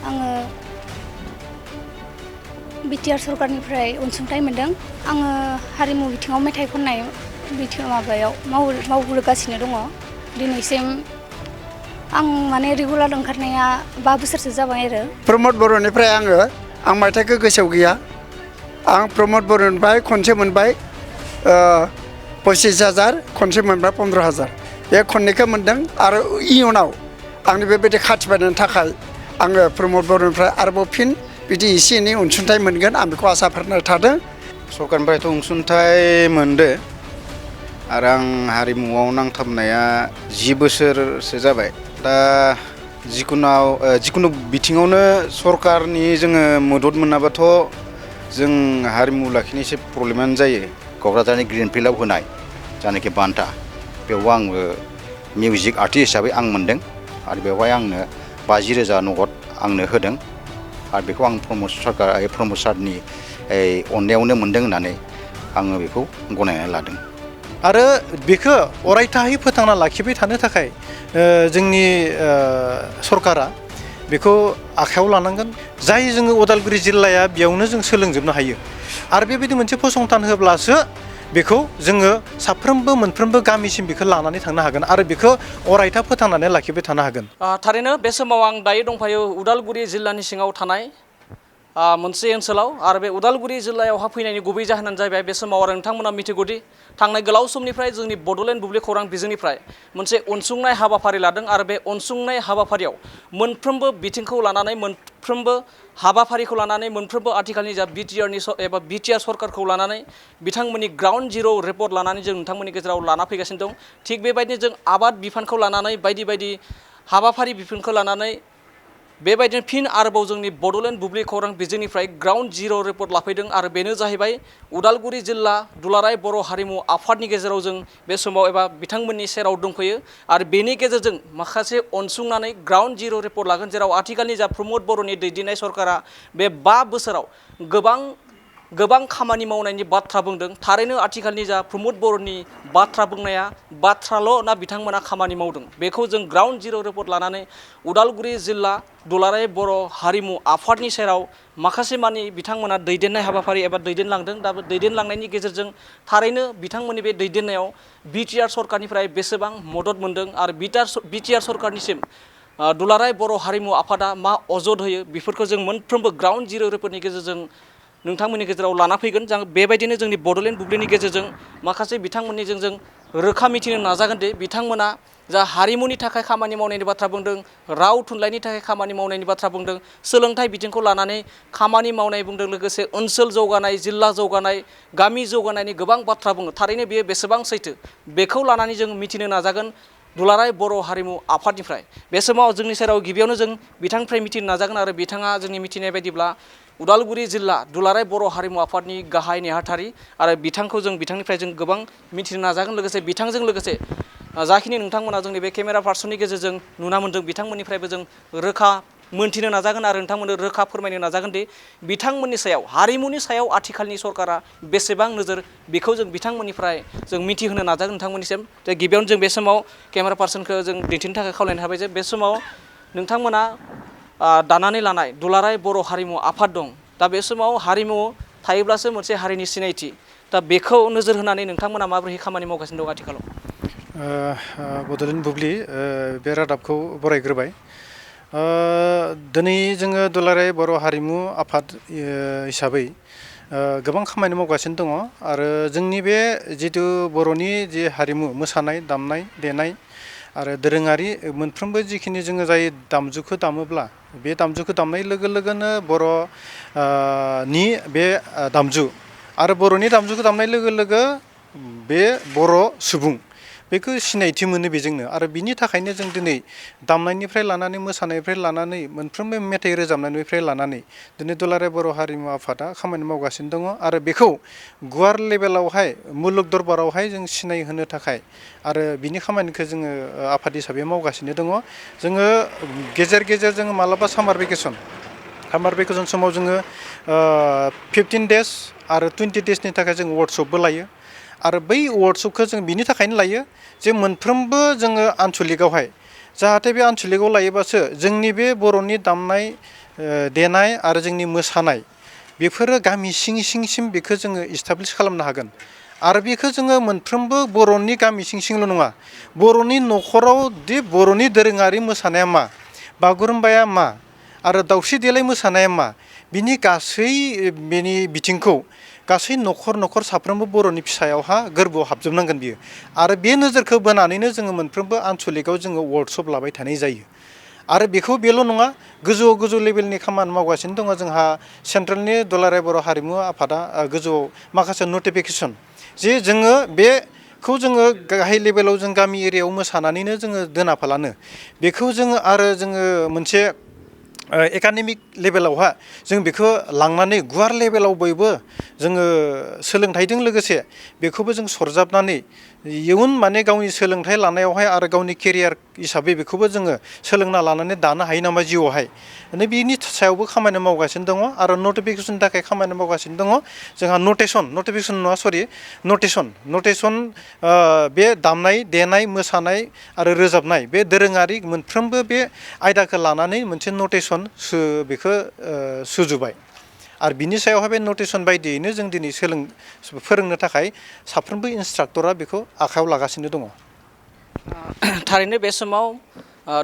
आङो बिटिआर सरकारनिफ्राय अनसुंथाइ मोनदों। आङो हारिमु बिथिङाव मेथाइ खननाय माबायाव मावबोगासिनो दङ। दिनैसिम आं माने रेगुलार ओंखारनाया 5 बोसोरसो जाबाय आरो। रमद बर'निफ्राय आं मायथाइखौ गोसोआव गैया। आं रमद बर'निफ्राय खनसे मोनबाय 25,000, खनसे मोनबाय 15,000। बे खननैखौ मोनदों आरो इयुनाव आंनि बेबायदि खाथि बानायनो थाखाय आङो रमद बर'निफ्राय आरोबाव फिन बिदि एसे एनै अनसुंथाइ मोनगोन आं बेखौ आसा फारिनाय थादों। सरकारनिफ्रायथ' अनसुंथाइ मोनदो आरो आं हारिमुआव नांथाबनाया 10 बोसोरसो जाबाय। दा जिकुनु बिथिङावनो सरकारनि जोङो मदद मोनाबाथ' जों हारिमु लाखिनो एसे प्रब्लेमानो जायो। क'क्राझारनि ग्रिन फिल्डआव होनाय जानाखि बान्था, बेयाव आंबो मिउजिक आर्टिस्ट हिसाबै आं मोनदों आरो बेवहाय आंनो 50,000 नगद आंनो होदों आरो बेखौ आं प्रमद सारनि अननायावनो मोनदों होननानै आङो बेखौ गनायनानै लादों। आरो बेखौ अरायथायै फोथांना लाखिबाय थानो थाखाय जोंनि सरकारा बेखौ आखायाव लानांगोन। जाय जोङो उदालगुरि जिल्लाया बेयावनो जों सोलोंजोबनो हायो आरो बेबायदि मोनसे फसंथान होब्लासो बेखौ जोङो साफ्रोमबो मोनफ्रोमबो गामिसिम बेखौ लानानै थांनो हागोन आरो बेखौ अरायथा फोथांनानै लाखिबाय थानो हागोन। थारैनो बे समाव आं दायो दंफायो उदालगुरि जिल्लानि सिङाव थानाय मोनसे ओनसोलाव आरो बे उदालगुरि जिल्लायावहा फैनायनि गुबै जाहोनानो जाहैबाय बे समाव आरो नोंथांमोना मिथिगौदि थांनाय गोलाव समनिफ्राय जोंनि बड'लेण्ड बुब्लि खौरां बिजोंनिफ्राय मोनसे अनसुंनाय हाबाफारि लादों आरो बे अनसुंनाय हाबाफारियाव मोनफ्रोमबो बिथिंखौ लानानै मोनफ्रोमबो हाबाफारिखौ लानानै मोनफ्रोमबो आथिखालनि जा बिटिआर सरकारखौ लानानै बिथांमोननि ग्राउन्ड जिर' रिपर्ट लानानै जों नोंथांमोननि गेजेराव लाना फैगासिनो दं। थिग बेबायदिनो जों आबाद बिफानखौ लानानै बायदि बायदि हाबाफारि बिफानखौ लानानै बेबायदिनो फिन आरोबाव जोंनि बड'लेण्ड बुब्लि खौरां बिजोंनिफ्राय ग्राउन्ड जिर' रिपर्ट लाफैदों आरो बेनो जाहैबाय उदालगुरि जिल्ला दुलाराय बर' हारिमु आफादनि गेजेराव जों बे समाव एबा बिथांमोननि सेराव दंफैयो आरो बेनि गेजेरजों माखासे अनसुंनानै ग्राउन्ड जिर' रिपर्ट लागोन, जेराव आथिखालनि जा प्रमद बर'नि दैदेननाय सरकारा बे 5 बोसोराव गोबां खामानि मावनायनि बाथ्रा बुंदों। थारैनो आथिखालनि जा प्रमद बर'नि बाथ्रा बुंनाया बाथ्राल' ना बिथांमोना खामानि मावदों, बेखौ जों ग्राउन्ड जिर' रिपर्ट लानानै उदालगुरि जिल्ला दुलाराय बर' हारिमु आफादनि सेराव माखासे मानि बिथांमोना दैदेननाय हाबाफारि एबा दैदेनलांदों। दा बे दैदेनलांनायनि गेजेरजों थारैनो बिथांमोननि बे दैदेननायाव बिटिआर सरकारनिफ्राय बेसेबां मदद मोनदों आरो बिटिआर सरकारनिसिम दुलाराय बर' हारिमु आफादा मा अजद होयो, बेफोरखौ जों मोनफ्रोमबो ग्राउन्ड जिर' रिपर्टनि गेजेरजों नोंथांमोननि गेजेराव लाना फैगोन। जों बेबायदिनो जोंनि बड'लेण्ड बुब्लिनि गेजेरजों माखासे बिथांमोननिजों जों रोखा मिथिनो नाजागोन दि बिथांमोना जा हारिमुनि थाखाय खामानि मावनायनि बाथ्रा बुंदों, राव थुनलाइनि थाखाय खामानि मावनायनि बाथ्रा बुंदों, सोलोंथाइ बिथिंखौ लानानै खामानि मावनाय बुंदों, लोगोसे ओनसोल जौगानाय, जिल्ला जौगानाय, गामि जौगानायनि गोबां बाथ्रा बुङो। थारैनो बेयो बेसेबां सैथो, बेखौ लानानै जों मिथिनो नाजागोन दुलाराय बर' हारिमु आफादनिफ्राय। बे समाव जोंनि सेराव गिबियावनो जों बिथांनिफ्राय मिथिनो नाजागोन आरो बिथाङा जोंनि मिथिनाय बायदिब्ला उदालगुरि जिल्ला दुलाराय बर' हारिमु आफादनि गाहाय नेहाथारि आरो बिथांनिफ्राय जों गोबां मिथिनो नाजागोन। लोगोसे बिथांजों लोगोसे जाखिनि नोंथांमोना जोंनि बे केमेरा पार्सननि गेजेरजों नुना मोन्दों, बिथांमोननिफ्रायबो जों रोखा मोनथिनो नाजागोन आरो नोंथांमोननो रोखा फोरमायनो नाजागोन दि बिथांमोननि सायाव हारिमुनि सायाव आथिखालनि सरकारा बेसेबां नोजोर, बेखौ जों बिथांमोननिफ्राय जों मिथिहोनो नाजागोन नोंथांमोननिसिम। गिबियावनो जों बे समाव केमेरा पार्सनखौ जों दिन्थिनो थाखाय खावलायनो हाबाय जे बे समाव नोंथांमोना दानानै लानाय दुलाराय बर' हारिमु आफाद दं। दा बे समाव हारिमु थायोब्लासो मोनसे हारिनि सिनायथि। दा बेखौ नोजोर होनानै नोंथांमोना माबोरै खामानि मावगासिनो दं आथिखालाव? बड'लेण्ड बुब्लि बे रादाबखौ बरायग्रोबाय। दिनै जोङो दुलाराय बर' हारिमु आफाद हिसाबै गोबां खामानि मावगासिनो दङ आरो जोंनि बे जिथु बर'नि जे हारिमु मोसानाय, दामनाय देनाय आरो दोरोङारि मोनफ्रोमबो जिखिनि जोङो जाय दामजुखौ दामोब्ला बे दामजुखौ दामनाय लोगो लोगोनो बर'नि बे दामजु आरो बर'नि दामजुखौ दामनाय लोगो लोगो बे बर' सुबुं बेखौ सिनायथि मोनो बेजोंनो। आरो बिनि थाखायनो जों दिनै दामनायनिफ्राय लानानै मोसानायनिफ्राय लानानै मोनफ्रोमबो मेथाइ रोजाबनायनिफ्राय लानानै दिनै दुलाराय बर' हारिमु आफादा खामानि मावगासिनो दङ आरो बेखौ गुवार लेभेलावहाय मुलुग दरबारावहाय जों सिनायहोनो थाखाय आरो बिनि खामानिखौ जोङो आफाद हिसाबै मावगासिनो दङ। जोङो गेजेर गेजेर जोङो मालाबा सामार भेकेसन समाव जोङो 15 डेज आरो 20 डेजनि थाखाय जों वर्कशपबो लायो आरो बै वर्कशपखौ जों बिनि थाखायनो लायो जे मोनफ्रोमबो जोङो आनसलिकआवहाय जाहाथे बे आनसलिकआव लायोबासो जोंनि बे बर'नि दामनाय देनाय आरो जोंनि मोसानाय बेफोरो गामि सिंसिम बेखौ जोङो इस्टाब्लिश खालामनो हागोन आरो बेखौ जोङो मोनफ्रोमबो बर'नि गामि सिंल' नङा बर'नि न'खराव दि बर'नि दोरोङारि मोसानाया मा बागुरुम्बाया मा आरो दावस्रि देलाय मोसानाया मा बिनि गासै बेनि बिथिंखौ गासै न'खर साफ्रोमबो बर'नि फिसायावहा गोरबोआव हाबजोबनांगोन बियो आरो बे नोजोरखौ बोनानैनो जोङो मोनफ्रोमबो आनसलिकआव जोङो वर्कशप लाबाय थानाय जायो आरो बेखौ बेल' नङा गोजौ लेभेलनि खामानि मावगासिनो दङ जोंहा सेन्ट्रेलनि दुलाराय बर' हारिमु आफादा गोजौआव माखासे नटिफिकेसन जे जोङो बेखौ जोङो गाहाय लेभेलाव जों गामि एरियायाव मोसानानैनो जोङो दोनाफालानो बेखौ जोङो आरो जोङो मोनसे एकाडेमिक लेभेलावहा जों बेखौ लांनानै गुवार लेभेलाव बयबो जोङो सोलोंथाइजों लोगोसे बेखौबो जों सरजाबनानै इयुन माने गावनि सोलोंथाइ लानायावहाय आरो गावनि केरियार हिसाबै बेखौबो जोङो सोलोंना लानानै दानो हायो नामा जिउआवहाय माने बिनि सायावबो खामानि मावगासिनो दङ आरो नटिफिकेसननि थाखाय खामानि मावगासिनो दङ जोंहा नटिफिकेसन नङा सरि नटेसन बे दामनाय देनाय मोसानाय आरो रोजाबनाय बे दोरोङारि मोनफ्रोमबो बे आयदाखौ लानानै मोनसे नटेसन बेखौ सुजुबाय आरो बिनि सायावहाय बे नटेसन बायदियैनो जों दिनै फोरोंनो थाखाय साफ्रोमबो इन्सट्राक्टरा बेखौ आखायाव लागासिनो दङ थारैनो बे समाव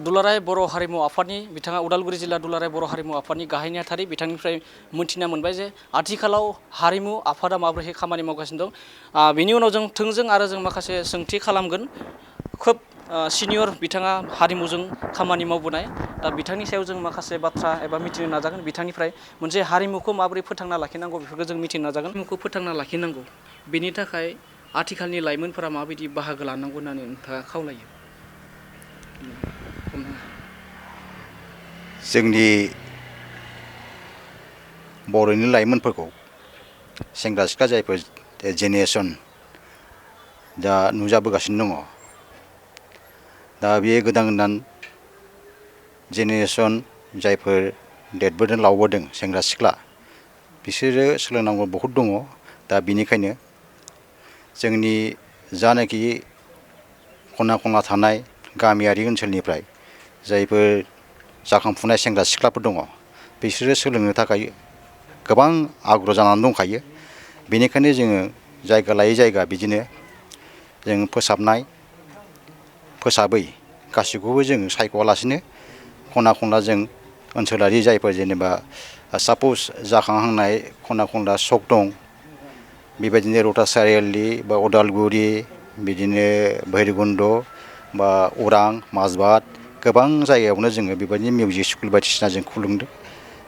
दुलाराय बर' हारिमु आफादनि बिथाङा उदालगुरि जिल्ला दुलाराय बर' हारिमु आफादनि गाहाय नेहाथारि बिथांनिफ्राय मोनथिना मोनबाय जे आथिखालाव हारिमु आफादा माबोरै खामानि मावगासिनो दं बिनि उनाव जों थोंजों आरो जों माखासे सोंथि खालामगोन खोब सिनियर बिथाङा हारिमुजों खामानि मावबोनाय दा बिथांनि सायाव जों माखासे बाथ्रा एबा मिथिनो नाजागोन बिथांनिफ्राय मोनसे हारिमुखौ माबोरै फोथांना लाखिनांगौ बेफोरखौ जों मिथिनो नाजागोन हारिमुखौ फोथांना लाखिनांगौ बेनि थाखाय आथिखालनि लाइमोनफोरा माबायदि बाहागो लानांगौ होननानै नोंथाङा खावलायो जोंनि बर'नि लाइमोनफोरखौ सेंग्रा सिख्ला जायफोर जेनेरेसन दा नुजाबोगासिनो दङ दा बे गोदान जेनेरेसन जायफोर देरबोदों लावबोदों सेंग्रा सिख्ला बिसोरो सोलोंनांगौ बहुद दङ दा बिनिखायनो जोंनि जानाखि खना खनला थानाय गामियारि ओनसोलनिफ्राय जायफोर जाखांफुनाय सेंग्रा सिख्लाफोर दङ बिसोरो सोलोंनो थाखाय गोबां आग्रह जानानै दंखायो बेनिखायनो जोङो जायगा लायै जायगा बिदिनो जों फोसाबै गासैखौबो जों सायख'आलासिनो खना खनला जों ओनसोलारि जायफोर जेनेबा साप'ज जाखांहांनाय खना खनला सक दं बेबायदिनो रौता सारिआलि बा उदालगुरि बिदिनो भैरबकुन्द बा अरां माजबाद गोबां जायगायावनो जोङो बेबायदिनो मिउजिक स्कुल बायदिसिना जों खुलिदों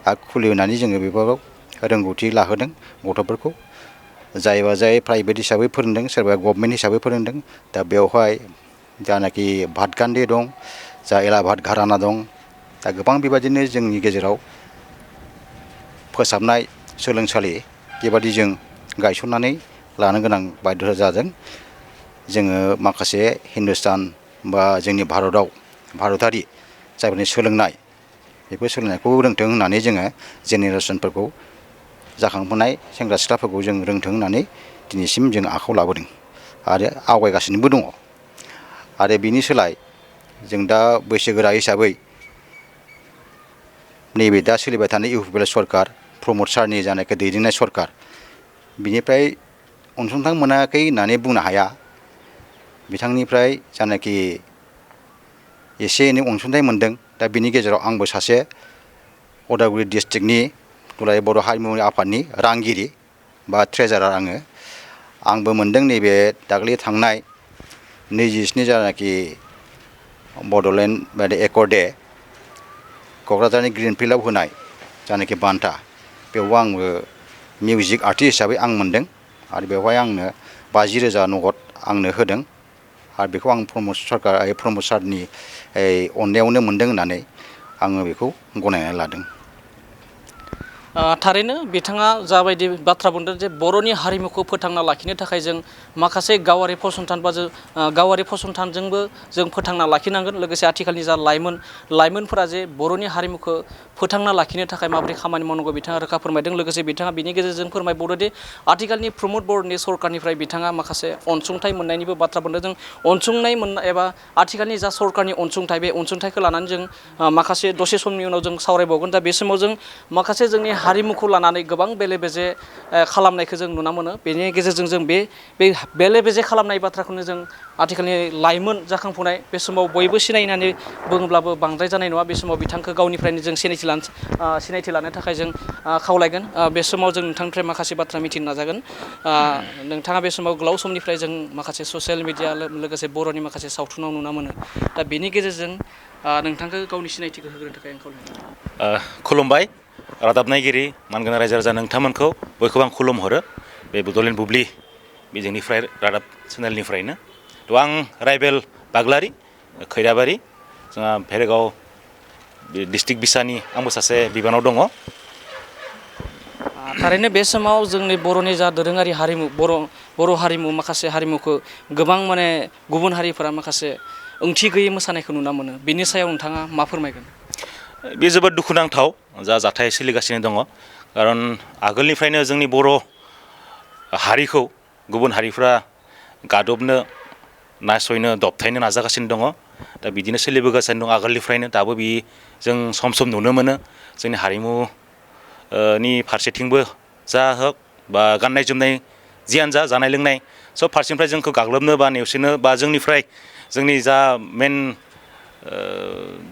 आरो खुलिनानै जोङो बेफोराव रोंगौथि लाहोदों गथ'फोरखौ जायबा जाय प्राइभेट हिसाबै फोरोंदों सोरबा गभर्नमेन्ट हिसाबै फोरोंदों दा बेवहाय जानाखि भातखान्डे दं जा एलाभात घराना दं दा गोबां बेबायदिनो जोंनि गेजेराव फोसाबनाय सोलोंसालि बेबादि जों गायसननानै लानो गोनां बायध्य जादों जोङो माखासे हिन्दुस्तान बा जोंनि भारतारि जायफोरनि सोलोंनाय बेफोर सोलोंनायखौ रोंथों होननानै जोङो जेनेरेसनफोरखौ जाखांबोनाय सेंग्रा सिख्लाफोरखौ जों रोंथों होननानै दिनैसिम जों आखायाव लाबोदों आरो आवगायगासिनोबो दङ आरो बिनि सोलाय जों दा बैसोगोरा हिसाबै नैबे दा सोलिबाय थानाय इउपिपिएल सरकार प्रमद सारनि जानायखौ दैदेननाय सरकार बिनिफ्राय अनसुंथाइ मोनाखै होननानै बुंनो हाया बिथांनिफ्राय जानाखि एसे एनै अनसुंथाइ मोनदों दा बिनि गेजेराव आंबो सासे उदालगुरि डिस्ट्रिक्टनि दुलाराय बर' हारिमु आफादनि रांगिरि बा ट्रेजारार आंबो मोनदों नैबे दाख्लै थांनाय 27 जानाखि बड'लेण्ड बायदि एकर्ड डे क'क्राझारनि ग्रिन फिल्डआव होनाय जानाखि बान्था बेयावबो आंबो मिउजिक आर्टिस्ट हिसाबै आं मोनदों आरो बेवहाय आंनो 50,000 नगद आंनो होदों आरो बेखौ आं प्रमद सारनि अननायावनो मोनदों होननानै आङो बेखौ गनायनानै लादों थारैनो बिथाङा जाबायदि बाथ्रा बुंदों जे बर'नि हारिमुखौ फोथांना लाखिनो थाखाय जों माखासे गावारि फसंथान बा गावारि फसंथानजोंबो जों फोथांना लाखिनांगोन लोगोसे आथिखालनि जा लाइमोनफोरा जे बर'नि हारिमुखौ फोथांना लाखिनो थाखाय माबोरै खामानि मावनांगौ बिथाङा रोखा फोरमायदों लोगोसे बिथाङा बिनि गेजेरजों फोरमायबावदोंदि आथिखालनि प्रमद बर'नि सरकारनिफ्राय बिथाङा माखासे अनसुंथाइ मोननायनिबो बाथ्रा बुंदों जों अनसुंनाय मोननाय एबा आथिखालनि जा सरकारनि अनसुंथाइ बे अनसुंथाइखौ लानानै जों माखासे दसे समनि उनाव जों सावरायबावगोन दा बे समाव जों माखासे जोंनि हारिमुखौ लानानै गोबां बेले बेजे खालामनायखौ जों नुना मोनो बेनि गेजेरजों जों बे बेले बेजे खालामनाय बाथ्राखौनो जों आथिखालनि लाइमोन जाखांफुनाय बे समाव बयबो सिनायनानै बुङोब्लाबो बांद्राय जानाय नङा बे समाव बिथांखौ गावनिफ्रायनो जों सिनायथि लानो थाखाय जों खावलायगोन बे समाव जों नोंथांनिफ्राय माखासे बाथ्रा मिथिनो नाजागोन नोंथाङा बे समाव गोलाव समनिफ्राय जों माखासे ससियेल मिडिया लोगोसे बर'नि माखासे सावथुनाव नुना मोनो दा बेनि गेजेरजों नोंथांखौ गावनि सिनायथिखौ होग्रोनो थाखाय आं खावलायगोन खुलुमबाय रादाब नायगिरि मानगोनां रायजो राजा नोंथांमोनखौ बयखौबो आं खुलुमहरो बे बड'लेण्ड बुब्लि बिजोंनिफ्राय रादाब चेनेलनिफ्रायनो थ' आं रायबेल बाग्लारि खैराबारि जोंहा भेरगाव डिस्ट्रिक्ट बिसानि आंबो सासे बिबानाव दङ थारैनो बे समाव जोंनि बर'नि जा दोरोङारि हारिमु बर' हारिमु माखासे हारिमुखौ गोबां माने गुबुन हारिफोरा माखासे ओंथि गैयै मोसानायखौ नुना मोनो बिनि सायाव नोंथाङा मा फोरमायगोन बे जोबोद दुखुनांथाव जा जाथाय सोलिगासिनो दङ खारन आगोलनिफ्रायनो जोंनि बर' हारिखौ गुबुन हारिफ्रा गादबनो नासयनो दबथायनो नाजागासिनो दङ दा बिदिनो सोलिबोगासिनो दं आगोलनिफ्रायनो दाबो बि जों सम सम नुनो मोनो जोंनि हारिमु नि फारसेथिंबो जा हक बा गाननाय जोमनाय जियानो जा जानाय लोंनाय सब फारसेनिफ्राय जोंखौ गाग्लोबनो बा नेवसिनो बा जोंनिफ्राय जोंनि जा मेन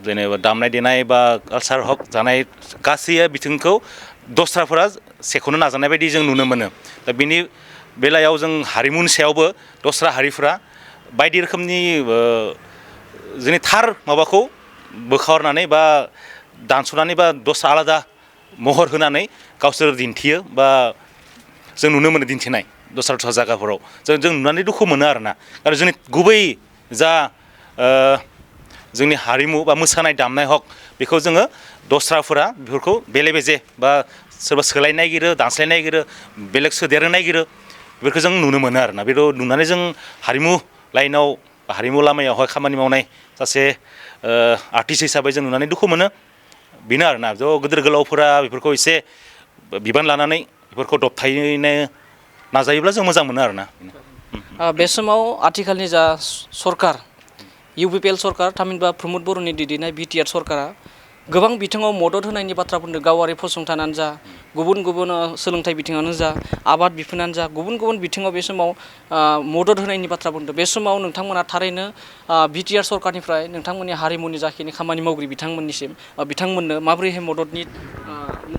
जेनेबा दामनाय देनाय बा कालसार हक जानाय गासै बिथिंखौ दस्राफोरा सेख'नो नाजानाय बायदि जों नुनो मोनो दा बिनि बेलायाव जों हारिमुनि सायावबो दस्रा हारिफ्रा बायदि रोखोमनि जोंनि थार माबाखौ बोखारनानै बा दानस'नानै बा दस्रा आलादा महर होनानै गावसोर दिन्थियो बा जों नुनो मोनो दिन्थिनाय दस्रा जायगाफोराव जों नुनानै दुखु मोनो आरोना आरो जोंनि गुबै जा जोंनि हारिमु बा मोसानाय दामनाय हक बेखौ जोङो दस्राफोरा बेफोरखौ बेले बेजे बा सोरबा सोलायनो नागिरो दानस्लायनो नागिरो बेलेग सोदेरनो नागिरो बेफोरखौ जों नुनो मोनो आरोना बेखौ नुनानै जों हारिमु लाइनाव हारिमु लामायावहाय खामानि मावनाय सासे आर्टिस्ट हिसाबै जों नुनानै दुखु मोनो बेनो आरोना ज' गिदिर गोलावफोरा बेफोरखौ एसे बिबान लानानै बेफोरखौ दबथायनो नाजायोब्ला जों मोजां मोनो आरोना बे समाव आथिखालनि जा सरकार UPPL सरकार थामहिनबा प्रमद बर'नि दैदेननाय BTR सरकारा गोबां बिथिङाव मदद होनायनि बाथ्रा बुंदों गावारि फसंथानानो जा गुबुन गुबुन सोलोंथाइ बिथिङानो जा आबाद बिफानानो जा गुबुन गुबुन बिथिङाव बे समाव मदद होनायनि बाथ्रा बुंदों बे समाव नोंथांमोना थारैनो BTR सरकारनिफ्राय नोंथांमोननि हारिमुनि जाखिनि खामानि मावगिरि बिथांमोननिसिम बिथांमोननो माबोरैहाय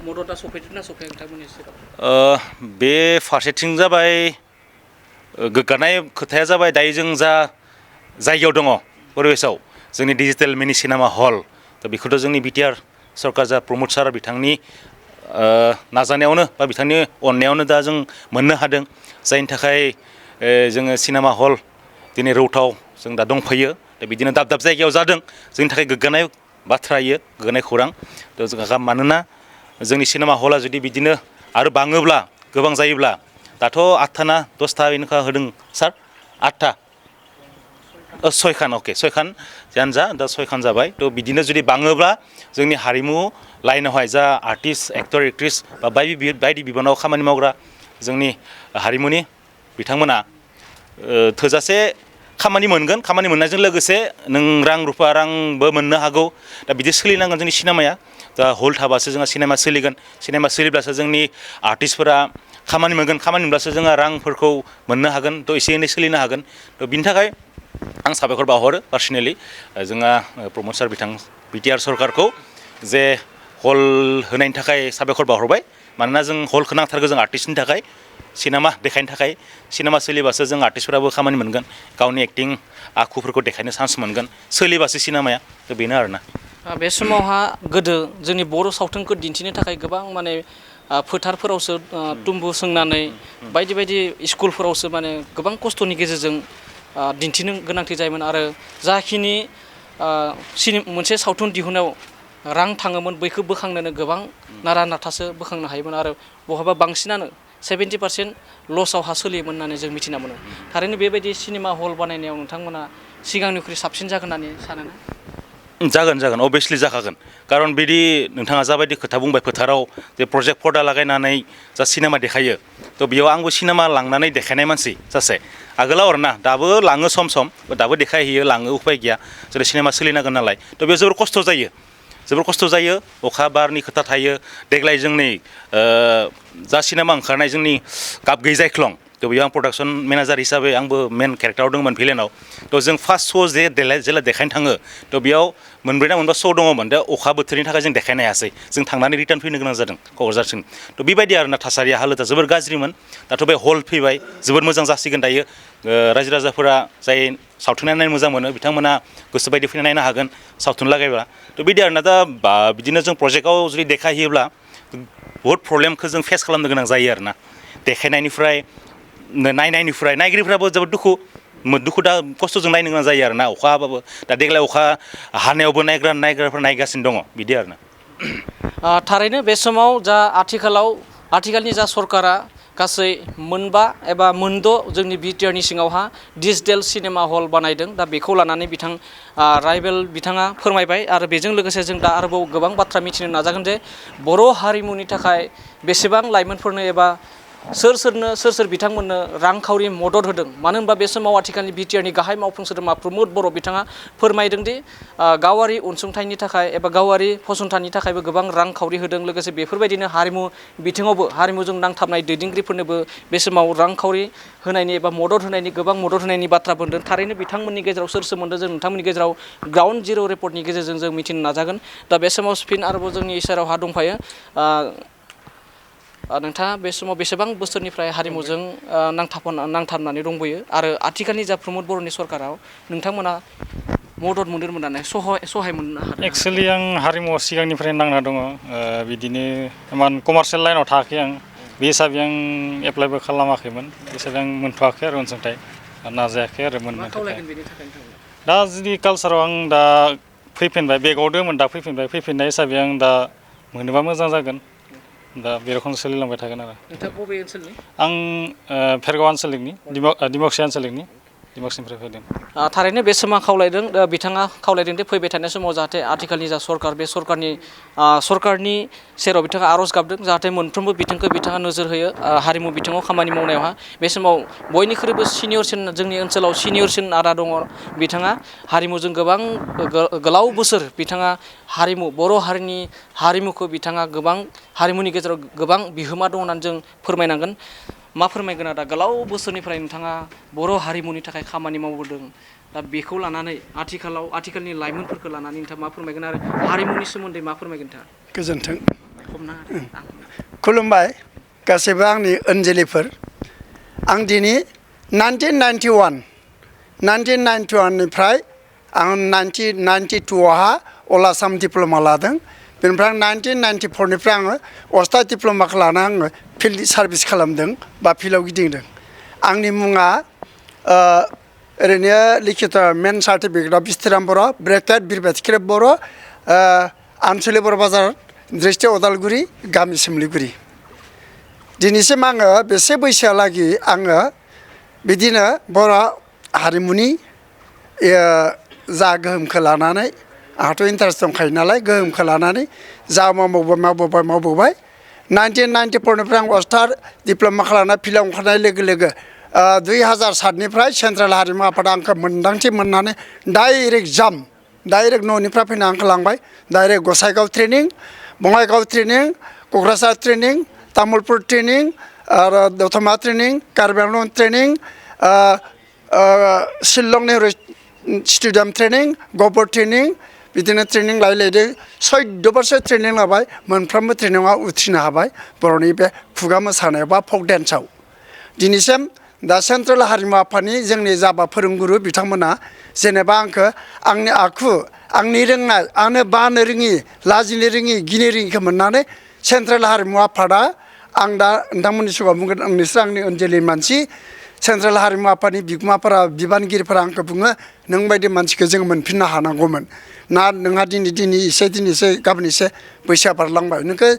मददा सफैदोंना सफैया नोंथांमोननि सेराव बे फारसेथिं जाबाय गोग्गानाय खोथाया जाबाय दायो जों जा जायगायाव दङ परिबेसाव जोंनि डिजिटेल मिनि सिनेमा हल दा बेखौथ' जोंनि BTR सरकार जा प्रमद सार बिथांनि नाजानायावनो बा बिथांनि अननायावनो दा जों मोननो हादों जायनि थाखाय जोङो सिनेमा हल दिनै रौताव जों दा दंफैयो दा बिदिनो दाब दाब जायगायाव जादों जोंनि थाखाय गोग्गानाय बाथ्रा इयो गोग्गानाय खौरां थ' जोंहा मानोना जोंनि सिनेमा हला जुदि बिदिनो आरो बाङोब्ला गोबां जायोब्ला दाथ' 8था ना 10था बेनोखा होदों सार 8था 6खान अके 6खान जियानो जा दा 6खान जाबाय थ' बिदिनो जुदि बाङोब्ला जोंनि हारिमु लाइनावहाय जा आर्टिस्ट एक्टर एक्ट्रिस बा बायदि बिबानाव खामानि मावग्रा जोंनि हारिमुनि बिथांमोना थोजासे खामानि मोनगोन खामानि मोननायजों लोगोसे नों रां रुफा रांबो मोननो हागौ दा बिदि सोलिनांगोन जोंनि सिनेमाया दा हल थाबासो जोंहा सिनेमा सोलिगोन सिनेमा सोलिब्लासो जोंनि आर्टिस्टफोरा खामानि मोनगोन खामानि मोनब्लासो जोंहा रांफोरखौ मोननो हागोन थ' एसे एनै सोलिनो हागोन थ' बिनि थाखाय आं साबायखर बावहरो पार्सनेलि जोंहा प्रमद सार बिथां BTR सरकारखौ जे हल होनायनि थाखाय साबायखर बावहरबाय मानोना जों हलखौ नांथारगौ जों आर्टिस्टनि थाखाय सिनेमा देखायनो थाखाय सिनेमा सोलिबासो जों आर्टिस्टफोराबो खामानि मोनगोन गावनि एक्टिं आखुफोरखौ देखायनो चान्स मोनगोन सोलिबासो सिनेमाया थ' बेनो आरोना बे समावहा गोदो जोंनि बर' सावथुनखौ दिन्थिनो थाखाय गोबां माने फोथारफोरावसो तुम्बु सोंनानै बायदि बायदि स्कुलफोरावसो माने गोबां खस्थ'नि गेजेरजों दिन्थिनो गोनांथि जायोमोन आरो जाखिनि मोनसे सावथुन दिहुनायाव रां थाङोमोन बैखौ बोखांनोनो गोबां नारा नाथासो बोखांनो हायोमोन आरो बहाबा बांसिनानो 70% लसआवहा सोलियोमोन होननानै जों मिथिना मोनो थारैनो बेबायदि सिनेमा हल बानायनायाव नोंथांमोना सिगांनिख्रुइ साबसिन जागोन होननानै सानोना जागोन अभियासलि जाखागोन खारन बिदि नोंथाङा जाबायदि खोथा बुंबाय फोथाराव जे प्रजेक्ट पर्दा लागायनानै जा सिनेमा देखायो थ' बेयाव आंबो सिनेमा लांनानै देखायनाय मानसि सासे आगोलाव आरोना दाबो लाङो सम दाबो देखायहैयो लाङो उफाय गैया जेरै सिनेमा सोलिनांगोन नालाय थ' बेयाव जोबोर खस्थ' जायो अखा बारनि खोथा थायो देग्लाय जोंनि जा सिनेमा ओंखारनाय जोंनि गाब गैयै जायख्लं थ' बेयाव आं प्रडाक्सन मेनेजार हिसाबै आंबो मेन केरेक्टाराव दंमोन भिलेनाव थ' जों फार्स्ट श' जेला देखायनो थाङो थ' बेयाव मोनब्रै ना मोनबा श' दङमोन दा अखा बोथोरनि थाखाय जों देखायनो हायासै जों थांनानै रिटार्न फैनो गोनां जादों क'क्राझारसिम थ' बेबायदि आरोना थासारिया हालोदा जोबोर गाज्रिमोन दाथ' बे हल फैबाय जोबोर मोजां जासिगोन दायो रायजो राजाफोरा जाय सावथुन नायनो मोजां मोनो बिथांमोना गोसो बायदि फैना नायनो हागोन सावथुन लागायब्ला थ' बिदि आरोना दा बिदिनो जों प्रजेक्टआव जुदि देखायहैयोब्ला बहुद प्रब्लेमखौ जों फेस खालामनो गोनां जायो आरोना देखायनायनिफ्राय नायनायनिफ्राय नायगिरिफ्राबो जोबोद दुखु दा खस्थ'जों नायनो गोनां जायो आरोना अखा हाबाबो दा देग्लाय अखा हानायावबो नायग्राफोरा नायगासिनो दङ बिदि आरोना थारैनो बे समाव जा आथिखालनि जा सरकारा गासै मोनबा एबा मोनद' जोंनि बिटिआरनि सिङावहा डिजिटेल सिनेमा हल बानायदों दा बेखौ लानानै राइबेल बिथाङा फोरमायबाय आरो बेजों लोगोसे जों दा आरोबाव गोबां बाथ्रा मिथिनो नाजागोन जे बर' हारिमुनि थाखाय बेसेबां लाइमोनफोरनो एबा सोर बिथांमोननो रांखावरि मदद होदों मानो होनबा बे समाव आथिखालनि बिटिआरनि गाहाय मावफुं सोद्रोमा प्रमद बर' बिथाङा फोरमायदों दि गावारि अनसुंथाइनि थाखाय एबा गावारि फसंथाननि थाखायबो गोबां रांखावरि होदों लोगोसे बेफोरबायदिनो हारिमु बिथिङावबो हारिमुजों नांथाबनाय दैदेनगिरिफोरनोबो बे समाव रांखावरि होनायनि एबा मदद होनायनि बाथ्रा बुंदों थारैनो बिथांमोननि गेजेराव सोर सोमोन्दो जों नोंथांमोननि गेजेराव ग्राउन्ड जिर' रिपर्टनि गेजेरजों जों मिथिनो नाजागोन दा बे समाव फिन आरोबाव जोंनि इसारावहा दंफायो नोंथाङा बे समाव बेसेबां बोसोरनिफ्राय हारिमुजों नांथाबनानै दंबोयो आरो आथिखालनि जा प्रमद बर'नि सरकाराव नोंथांमोना मदद मोनदों मोननानै सहाय मोननो हादों एक्सुवेलि आं हारिमुआव सिगांनिफ्राय नांना दङ बिदिनो इमान कमार्सियेल लाइनाव थायाखै आं बे हिसाबै आं एप्लाइबो खालामाखैमोन बे हिसाबै आं मोनथ'वाखै आरो अनसुंथाइ नाजायाखै आरो मोननो थाखाय दा जुदि कालसाराव आं दा फैफिनबाय बेगाव दंमोन दा फैफिननाय हिसाबै आं दा मोनोबा मोजां जागोन दा बे रखम सोलिलांबाय थागोन आरो नोंथाङा बबे ओनसोलनि आं भेरगाव आनसलिकनि दिमाकुसि आनसलिकनि दिमाकुसिनिफ्राय फैदों थारैनो बे समाव बिथाङा खावलायदों दि फैबाय थानाय समाव जाहाथे आथिखालनि जा सरकार बे सरकारनि सेराव बिथाङा आर'ज गाबदों जाहाथे मोनफ्रोमबो बिथिंखौ बिथाङा नोजोर होयो हारिमु बिथिङाव खामानि मावनायावहा बे समाव बयनिख्रुइबो सिनियरसिन जोंनि ओनसोलाव सिनियरसिन आदा दङ बिथाङा हारिमुजों गोबां गोलाव बोसोर बिथाङा बर' हारिनि हारिमुखौ बिथाङा गोबां हारिमुनि गेजेराव गोबां बिहोमा दं होननानै जों फोरमायनांगोन मा फोरमायगोन आदा गोलाव बोसोरनिफ्राय नोंथाङा बर' हारिमुनि थाखाय खामानि मावबोदों दा बेखौ लानानै आथिखालनि लाइमोनफोरखौ लानानै नोंथाङा मा फोरमायगोन आरो हारिमुनि सोमोन्दै मा फोरमायगोन नोंथाङा गोजोन्थों खुलुमबाय गासैबो आंनि ओनजोलैफोर आं दिनै 1991निफ्राय आं 1992आवहा अल आसाम डिप्ल'मा लादों बेनिफ्राय 1994निफ्राय आङो अस्टा डिप्ल'माखौ लाना आङो फिल्ड सार्भिस खालामदों बा फिल्डआव गिदिंदों आंनि मुङा ओरैनो लिखित मेन सार्टिफिकेटआव बिस्थिराम बर' ब्रेकेट बिरबाथिख्रेब बर' आनसलिक बर' बाजार डिस्ट्रिक्ट उदालगुरि गामि सोमलिगुरि दिनैसिम आङो बेसे बैसोआलागि आङो बिदिनो बर' हारिमुनि जा गोहोमखौ लानानै आंहाथ' इन्टारेस्ट दंखायो नालाय गोहोमखौ लानानै जा मावबोबाय 1994निफ्राय आं अस्टार डिप्ल'मा खालामना फिल्डआव ओंखारनाय लोगो लोगो 2007निफ्राय सेन्ट्रेल हारिमु आफादा आंखौ मोन्दांथि मोननानै डाइरेक्ट न'निफ्राय फैना आंखौ लांबाय direct Gossaigaon training Bongaigaon training Kokrajhar training Tamulpur training आरो दतमा training Karbi Anglong training Shillong Nehru stadium training Gohpur training बिदिनो ट्रेनिं लायदों 14 बोसोर ट्रेनिं लाबाय मोनफ्रोमबो ट्रेनिंआव उथ्रिनो हाबाय बर'नि बे खुगा मोसानाय बा फक डेन्सआव दिनैसिम दा सेन्ट्रेल हारिमु आफादनि जोंनि जाबा फोरोंगुरु बिथांमोना जेनेबा आंखौ आंनि आखु आंनि रोंनाय आंनो बानो रोङि लाजिनो रोङि गिनो रोङिखौ मोननानै सेन्ट्रेल हारिमु आफादा आं दा नोंथांमोननि सिगाङाव बुंगोन नोंसोर आंनि ओनसोलनि मानसि सेन्ट्रेल हारिमु आफादनि बिगोमाफोरा बिबानगिरिफोरा आंखौ बुङो नों बायदि मानसिखौ जों मोनफिननो हानांगौमोन ना नोंहा दिनै एसे गाबोन एसे बैसोआ बारलांबाय नोंखौ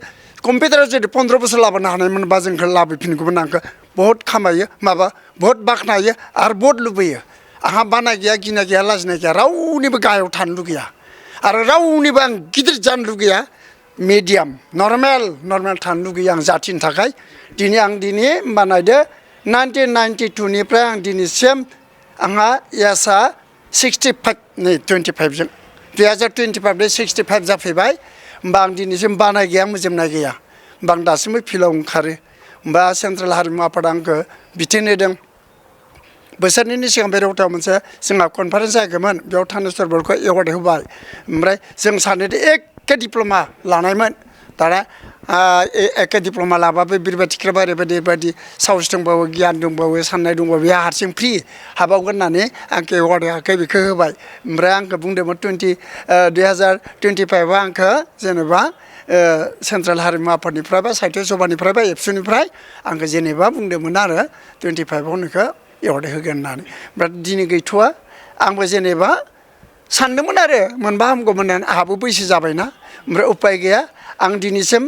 कम्पिउटाराव जुदि 15 बोसोर लाबोनो हानायमोनबा जोंखौ लाबोफिनगौमोन आंखौ बहुत खामायो माबा बहुत बाख्नायो आरो बहुत लुबैयो आंहा बानाय गैया गिनाय गैया लाजिनाय गैया रावनिबो गाहायाव थानो लुगैया आरो रावनिबो आं गिदिर जानो लुगैया मिडियाम नर्मेल थानो लुगैयो आं जाथिनि थाखाय दिनै बानायदो 1992 निफ्राय आं दिनैसिम आंहा एजआ 65 नै 25 जों 2025 दे 65 जाफैबाय होमबा आं दिनैसिम बानाय गैया मोजोमनाय गैया होमबा आं दासिमबो फिल्डआव ओंखारो होमबा सेन्ट्रेल हारिमु आफादा आंखौ बिथोन होदों बोसोरनैनि सिगां बे रौतायाव मोनसे जोंहा कनफारेन्स जायाखैमोन बेयाव थानेश्वर बर'खौ एवार्ड होबाय ओमफ्राय जों सानैदो एखे डिप्ल'मा लानायमोन दाना एखे डिप्ल'मा लाबाबो बिरबायदिखौ ओरैबायदि साहस दंबावो गियान दंबावो साननाय दंबावो बेहा हारसिं फ्रि हाबावगोन होननानै आंखौ एवार्ड होआखै बेखौ होबाय ओमफ्राय आंखौ बुंदोंमोन 2025आव आंखौ जेनेबा सेन्ट्रेल हारिमु आफादनिफ्राय बा साहित्य सभानिफ्राय बा एबसुनिफ्राय आंखौ जेनेबा बुंदोंमोन आरो 25आव नोंखौ एवार्ड होगोन होननानै ओमफ्राय दिनै गैथ'वा आंबो जेनेबा सानदोंमोन आरो मोनबा हामगौमोन होननानै आंहाबो बैसो जाबायना ओमफ्राय उपाय गैया आं दिनैसिम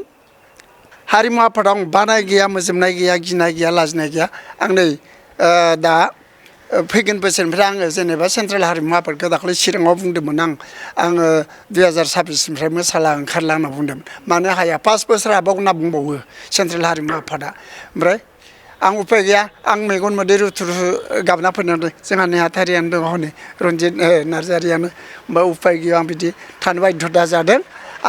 हारिमु आफादाव बानाय गैया मोजोमनाय गैया गिनाय गैया लाजिनाय गैया आं नै दा फैगोन बोसोरनिफ्राय आङो जेनेबा सेन्ट्रेल हारिमु आफादखौ दाखालि चिराङाव बुंदोंमोन आङो 2026निफ्राय मोसाला ओंखारला होनना बुंदोंमोन मानो हाया 5 बोसोर हाबावगोन होनना बुंबावो सेन्ट्रेल हारिमु आफादा ओमफ्राय आं उपाय गैया आं मेगन मोदै रुथु गाबना फैनानै जोंहा नेहाथारियानो दङ हनै रन्जित नार्जारियानो होमबा उपाय गैया आं बिदि थानो बायध्य जादों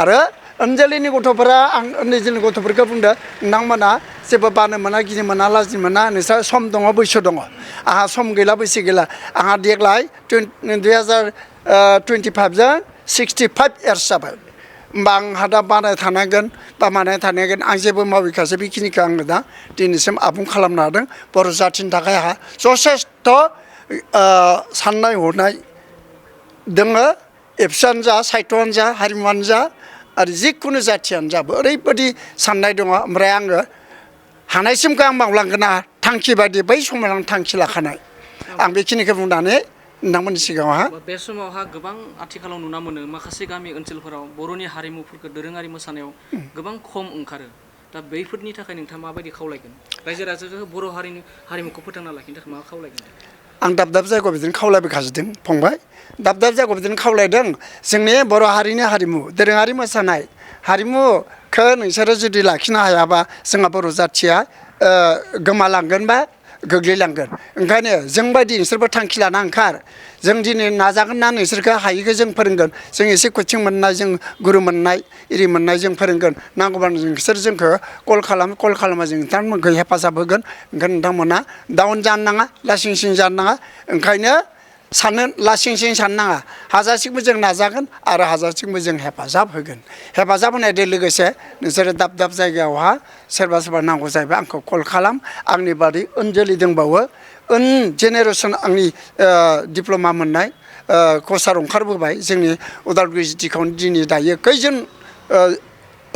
आरो ओनजोलैनि गथ'फोरा आं उन्दै जोलैनि गथ'फोरखौ बुंदों नोंथांमोना जेबो बानो मोना गिनो मोना लाजिनो मोना नोंस्रा सम दङ बैसो दङ आंहा सम गैला बैसो गैला आंहा देग्लाय 2025 जों 65 इयार्स जाबाय होमबा आंहा दा बानाय थानांगोन बा मानाय थानांगोन आं जेबो मावैखासो बेखिनिखौ आङो दा दिनैसिम आबुं खालामनो हादों बर' जाथिनि थाखाय आंहा जथेस्थ' साननाय हनाय दोङो एबसुआनो जा साहित्यआनो जा हारिमुआनो जा आरो जिखुनु जाथियानो जाबो ओरैबायदि साननाय दङ ओमफ्राय आङो हानायसिमखौ आं मावलांगोन थांखि बायदि बै समाव आं थांखि लाखानाय आं बेखिनिखौ बुंनानै नोंथांमोननि सिगाङावहा बे समावहा गोबां आथिखालाव नुना मोनो माखासे गामि ओनसोलफोराव बर'नि हारिमुफोरखौ दोरोङारि मोसानायाव गोबां खम ओंखारो दा बैफोरनि थाखाय नोंथाङा माबायदि खावलायगोन रायजो राजाखौ बर' हारिमुखौ फोथांना लाखिनो थाखाय मा खावलायगोन आं दाब जायगायाव बिदिनो खावलायबोगासिनो फंबाय दाब जायगायाव बिदिनो खावलायदों जोंनि बर' हारिनि हारिमु दोरोङारि मोसानाय हारिमुखौ नोंसोरो जुदि लाखिनो हायाबा जोंहा बर' जाथिया गोमालांगोन बा गोग्लैलांगोन ओंखायनो जोंबायदि नोंसोरबो थांखि लाना ओंखार जों दिनै नाजागोन ना नोंसोरखौ हायिखौ जों फोरोंगोन जों एसे कचिं मोननाय जों गुरु मोननाय इरि मोननाय जों फोरोंगोन नांगौबा नोंसोर जोंखौ कल खालामा जों नोंथांमोनखौ हेफाजाब होगोन ओंखायनो नोंथांमोना डाउन जानो नाङा लासिं सिं जानो नाङा ओंखायनो लासिं सिं साननो नाङा हाजासिमबो जों नाजागोन आरो हाजासिमबो जों हेफाजाब होगोन हेफाजाब होनायजों लोगोसे नोंसोरो दाब जायगायावहा सोरबा नांगौ जायोबा आंखौ कल खालाम आंनि बादै ओनजोलै दंबावो उन जेनेरेसन आंनि डिप्ल'मा मोननाय कचार ओंखारबोबाय जोंनि उदालगुरि डिस्ट्रिक्टआवनो दिनै दायो खैजोन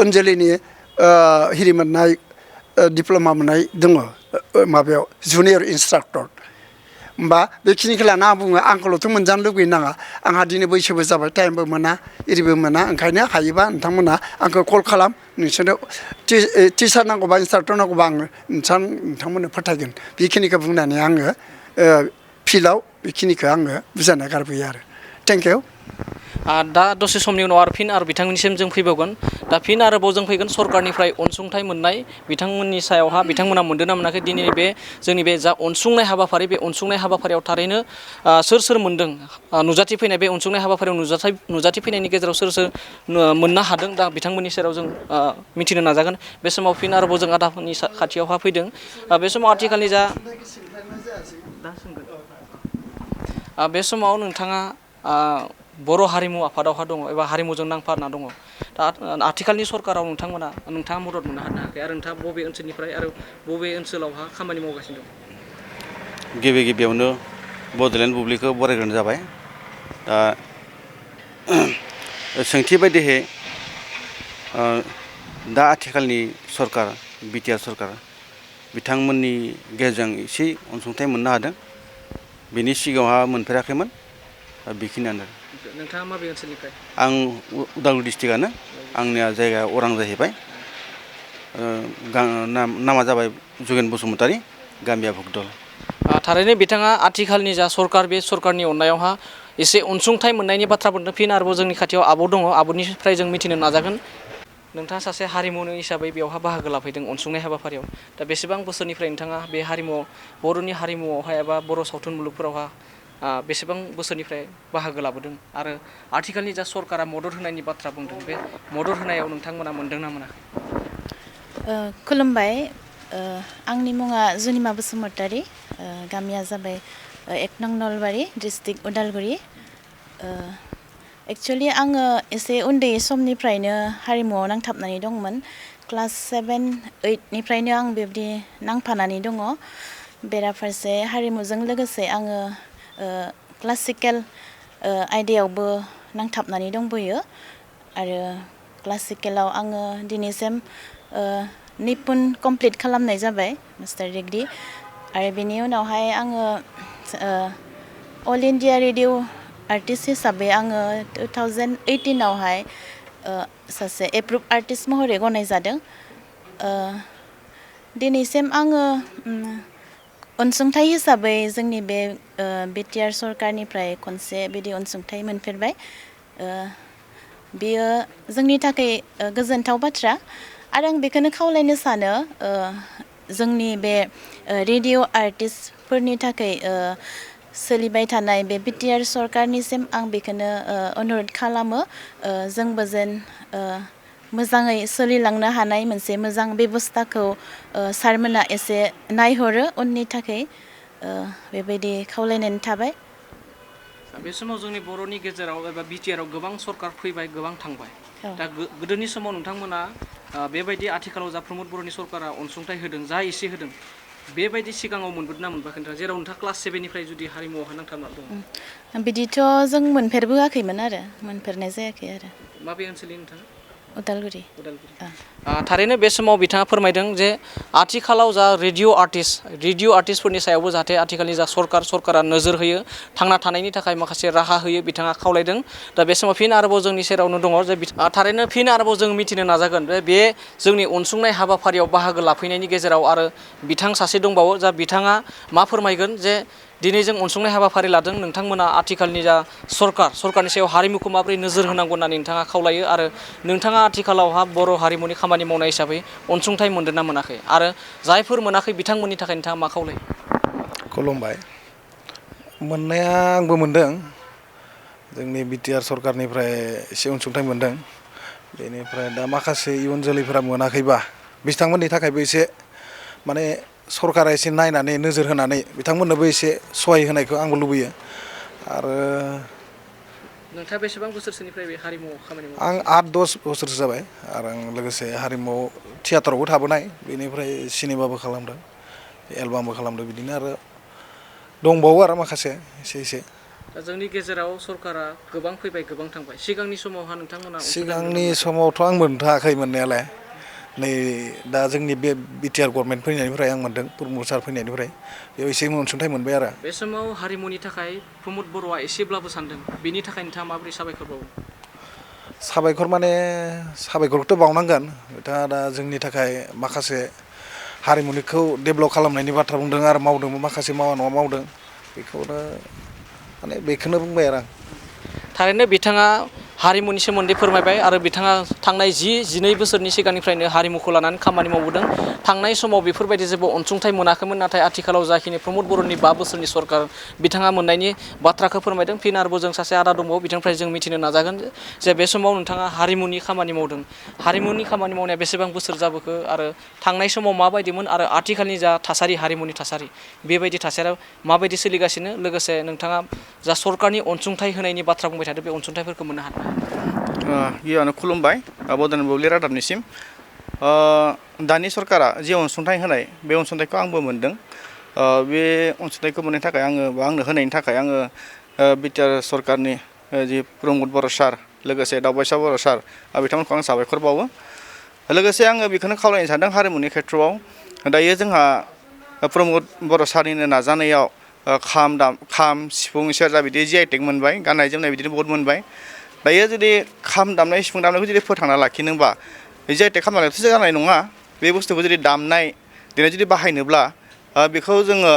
ओनजोलैनि हिरि मोननाय डिप्ल'मा मोननाय दङ माबायाव जुनियर इन्सट्राक्टर होमबा बेखिनिखौ लाना आं बुङो आंखौल'थ' मोनजानो लुगैनो नाङा आंहा दिनै बैसोबो जाबाय टाइमबो मोना इरिबो मोना ओंखायनो हायोबा नोंथांमोना आंखौ कल खालाम नोंसोरनो टिचार नांगौबा इन्सट्राक्टर नांगौबा आङो नोंथांमोननो फोथायगोन बेखिनिखौ बुंनानै आङो फिल्डआव बेखिनिखौ आङो बुजायना गारबोयो आरो थेंक इउ दा दसे समनि उनाव आरो बिथांमोननिसिम जों फैबावगोन दा फिन आरोबाव जों फैगोन सरकारनिफ्राय अनसुंथाइ मोननाय बिथांमोननि सायावहा बिथांमोना मोनदों ना मोनाखै दिनै बे जोंनि बे जा अनसुंनाय हाबाफारि बे अनसुंनाय हाबाफारियाव थारैनो सोर मोनदों नुजाथि फैनाय बे अनसुंनाय हाबाफारियाव नुजाथि फैनायनि गेजेराव सोर मोननो हादों दा बिथांमोननि सेराव जों मिथिनो नाजागोन बे समाव फिन आरोबाव जों आदाफोरनि खाथियावहा फैदों बे समाव आथिखालनि जा बे समाव नोंथाङा बर' हारिमु आफादावहा दङ एबा हारिमुजों नांफाना दङ दा आथिखालनि सरकाराव नोंथाङा मदद मोननो हायाखै आरो नोंथाङा बबे ओनसोलनिफ्राय आरो बबे ओनसोलावहा खामानि मावगासिनो दं गिबियावनो बड'लेण्ड बुब्लिखौ बरायग्रोनाय जाबाय दा सोंथि बायदिहै दा आथिखालनि सरकार बिटिआर सरकार बिथांमोननि गेजेरजों एसे अनसुंथाइ मोननो हादों बेनि सिगाङावहा मोनफेराखैमोन बेखिनियानो नोंथाङा माबे ओनसोलनिफ्राय? आं उदालगुरि डिस्ट्रिक्टआनो आंनिया जायगाया अरां जाहैबाय नामा जाबाय जुगेन बसुमतारी गामिया भुगदल। थारैनो बिथाङा आथिखालनि जा सरकार बे सरकारनि अननायावहा एसे अनसुंथाइ मोननायनि बाथ्रा बुंदों। फिन आरोबाव जोंनि खाथियाव आब' दङ, आब'निफ्राय जों मिथिनो नाजागोन। नोंथाङा सासे हारिमुनि हिसाबै बेवहाय बाहागो लाफैदों अनसुंनाय हाबाफारियाव। दा बेसेबां बोसोरनिफ्राय नोंथाङा बे हारिमुआव बर'नि हारिमुआवहाय एबा बर' सावथुन मुलुगफोरावहा बेसेबां बोसोरनिफ्राय बाहागो लाबोदों आरो आथिखालनि जा सरकारा मदद होनायनि बाथ्रा बुंदों बे मदद होनायाव नोंथांमोना मोनदोंना मोनाखै? खुलुमबाय, आंनि मुङा जुनिमा बसुमतारी, गामिया जाबाय 1 नं नलबारि, डिस्ट्रिक्ट उदालगुरि। एक्चुअलि आङो एसे उन्दै समनिफ्रायनो हारिमुआव नांथाबनानै दंमोन। क्लास 7-8 निफ्रायनो आं बेबायदि नांफानानै दङ। बेराफारसे हारिमुजों लोगोसे आङो क्लासिकेल आयदायावबो नांथाबनानै दंबोयो आरो क्लासिकेलाव आङो दिनैसिम निपुन कमप्लिट खालामनाय जाबाय, मास्टार डिग्री। आरो बेनि उनावहाय आङो अल इन्डिया रेडिअ आर्टिस्ट हिसाबै आङो 2018 आवहाय सासे एप्रुभ आर्टिस्ट महरै गनायजादों। दिनैसिम आङो अनसुंथाइ हिसाबै जोंनि बे बिटिआर सरकारनिफ्राय खनसे बिदि अनसुंथाइ मोनफेरबाय। बेयो जोंनि थाखाय गोजोनथाव बाथ्रा आरो आं बेखौनो खावलायनो सानो जोंनि बे रेडिअ आर्टिस्टफोरनि थाखाय सोलिबाय थानाय बे बिटिआर सरकारनिसिम आं बेखौनो अनुरद खालामो, जोंबो जेन मोजाङै सोलिलांनो हानाय मोनसे मोजां बेबस्थाखौ सारमोना एसे नायहरो उननि थाखाय, बेबायदि खावलायनानै थाबाय। बे समाव जोंनि बर'नि गेजेराव एबा बिटिआराव गोबां सरकार फैबाय, गोबां थांबाय। दा गोदोनि समाव नोंथांमोना बेबायदि आथिखालाव जा प्रमद बर'नि सरकारा अनसुंथाइ होदों, जा एसे होदों, बेबायदि सिगाङाव मोनबोदोंना मोनबोआखै नोंथाङा, जेराव नोंथाङा क्लास 7निफ्राय जुदि हारिमुआवहाय नांथाबना दं? बिदिथ' जों मोनफेरबोआखैमोन आरो मोनफेरनाय जायाखै आरो। माबे ओनसोलनि नोंथाङा? उदालगुरि। थारैनो बे समाव बिथाङा फोरमायदों जे आथिखालाव जा रेडिअ आर्टिस्टफोरनि सायावबो जाहाथे आथिखालनि जा सरकारा नोजोर होयो, थांना थानायनि थाखाय माखासे राहा होयो, बिथाङा खावलायदों। दा बे समाव फिन आरोबाव जोंनि सेरावनो दङ जे थारैनो फिन आरोबाव जों मिथिनो नाजागोन बे जोंनि अनसुंनाय हाबाफारियाव बाहागो लाफैनायनि गेजेराव आरो बिथां सासे दंबावो, जा बिथाङा मा फोरमायगोन जे दिनै जों अनसुंनाय हाबाफारि लादों, नोंथांमोना आथिखालनि जा सरकारनि सायाव हारिमुखौ माबोरै नोजोर होनांगौ होननानै नोंथाङा खावलायो आरो नोंथाङा आथिखालावहा बर' हारिमुनि खामानि मावनाय हिसाबै अनसुंथाइ मोनदों ना मोनाखै आरो जायफोर मोनाखै बिथांमोननि थाखाय नोंथाङा मा खावलायो? खुलुमबाय, मोननाया आंबो मोनदों, जोंनि बिटिआर सरकारनिफ्राय एसे अनसुंथाइ मोनदों। बेनिफ्राय दा माखासे इयुन जोलैफोरा मोनाखैबा बिथांमोननि थाखायबो एसे माने सरकारा एसे नायनानै नोजोर होनानै बिथांमोननोबो एसे सहाय होनायखौ आंबो लुबैयो। आरो नोंथाङा बेसेबां बोसोरसोनिफ्राय बे हारिमुआव खामानि मावो? आं 8-10 बोसोरसो जाबाय आरो आं लोगोसे हारिमुआव थियाटारावबो थाबोनाय, बेनिफ्राय सिनेमाबो खालामदों, एलबामबो खालामदों, बिदिनो आरो दंबावो आरो माखासे एसे। दा जोंनि गेजेराव सरकारा गोबां फैबाय, गोबां थांबाय। सिगांनि समावहा नोंथांमोना सिगांनि समावथ' आं मोनथाराखै मोननायालाय, नै दा जोंनि बे बिटिआर गभर्नमेन्ट फैनायनिफ्राय आं मोनदों, प्रमद सार फैनायनिफ्राय बेयाव एसे अनसुंथाइ मोनबाय आरो। बे समाव हारिमुनि थाखाय प्रमद बर'आ एसेब्लाबो सानदों, बेनि थाखाय नोंथाङा माबोरै साबायखर बावो? साबायखर माने साबायखरखौथ' बावनांगोन, बिथाङा दा जोंनि थाखाय माखासे हारिमुनिखौ डेभेलप खालामनायनि बाथ्रा बुंदों आरो मावदोंबो, माखासे मावा नङा मावदों, बेखौनो माने बेखौनो बुंबाय आरो आं। थारैनो बिथाङा हारिमुनि सोमोन्दै फोरमायबाय आरो बिथाङा थांनाय 10-12 बोसोरनि सिगांनिफ्रायनो हारिमुखौ लानानै खामानि मावबोदों। थांनाय समाव बेफोरबायदि जेबो अनसुंथाइ मोनाखैमोन, नाथाय आथिखालाव जाखिनि प्रमद बर'नि 5 बोसोरनि सरकार बिथाङा मोननायनि बाथ्राखौ फोरमायदों। फिन आरोबाव जों सासे आदा दंबावो, बिथांनिफ्राय जों मिथिनो नाजागोन जे बे समाव नोंथाङा हारिमुनि खामानि मावदों, हारिमुनि खामानि मावनाया बेसेबां बोसोर जाबोखो आरो थांनाय समाव माबायदिमोन आरो आथिखालनि जा थासारि, हारिमुनि थासारि, बेबायदि थासारियाव माबायदि सोलिगासिनो, लोगोसे नोंथाङा जा सरकारनि अनसुंथाइ होनायनि बाथ्रा बुंबाय थादों, बे अनसुंथाइफोरखौ मोननो हादों? गिबियावनो खुलुमबाय बड'लेण्ड बुब्लि रादाबनिसिम। दानि सरकारा जे अनसुंथाइ होनाय, बे अनसुंथाइखौ आंबो मोनदों। बे अनसुंथाइखौ मोननो थाखाय आंनो होनायनि थाखाय आङो बिटिआर सरकारनि जि प्रमद बर' सार, लोगोसे दावबायसा बर' सार, बिथांमोनखौ आं साबायखर बावो। लोगोसे आङो बेखौनो खावलायनो सानदों, हारिमुनि खेथ्रआव दायो जोंहा प्रमद बर' सारनिनो नाजानायाव खाम सिफुं सेरजा बिदि GI टेग मोनबाय गाननाय जोमनाय बिदिनो बहुत मोनबाय दायो जुदि खाम दामनाय सिफुं दामनायखौ जुदि फोथांना लाखिनोबा GI टेग खालामनानैथ' जानाय नङा बे बुस्थुखौ जुदि दामनाय देनाय जुदि बाहायनोब्ला बेखौ जोङो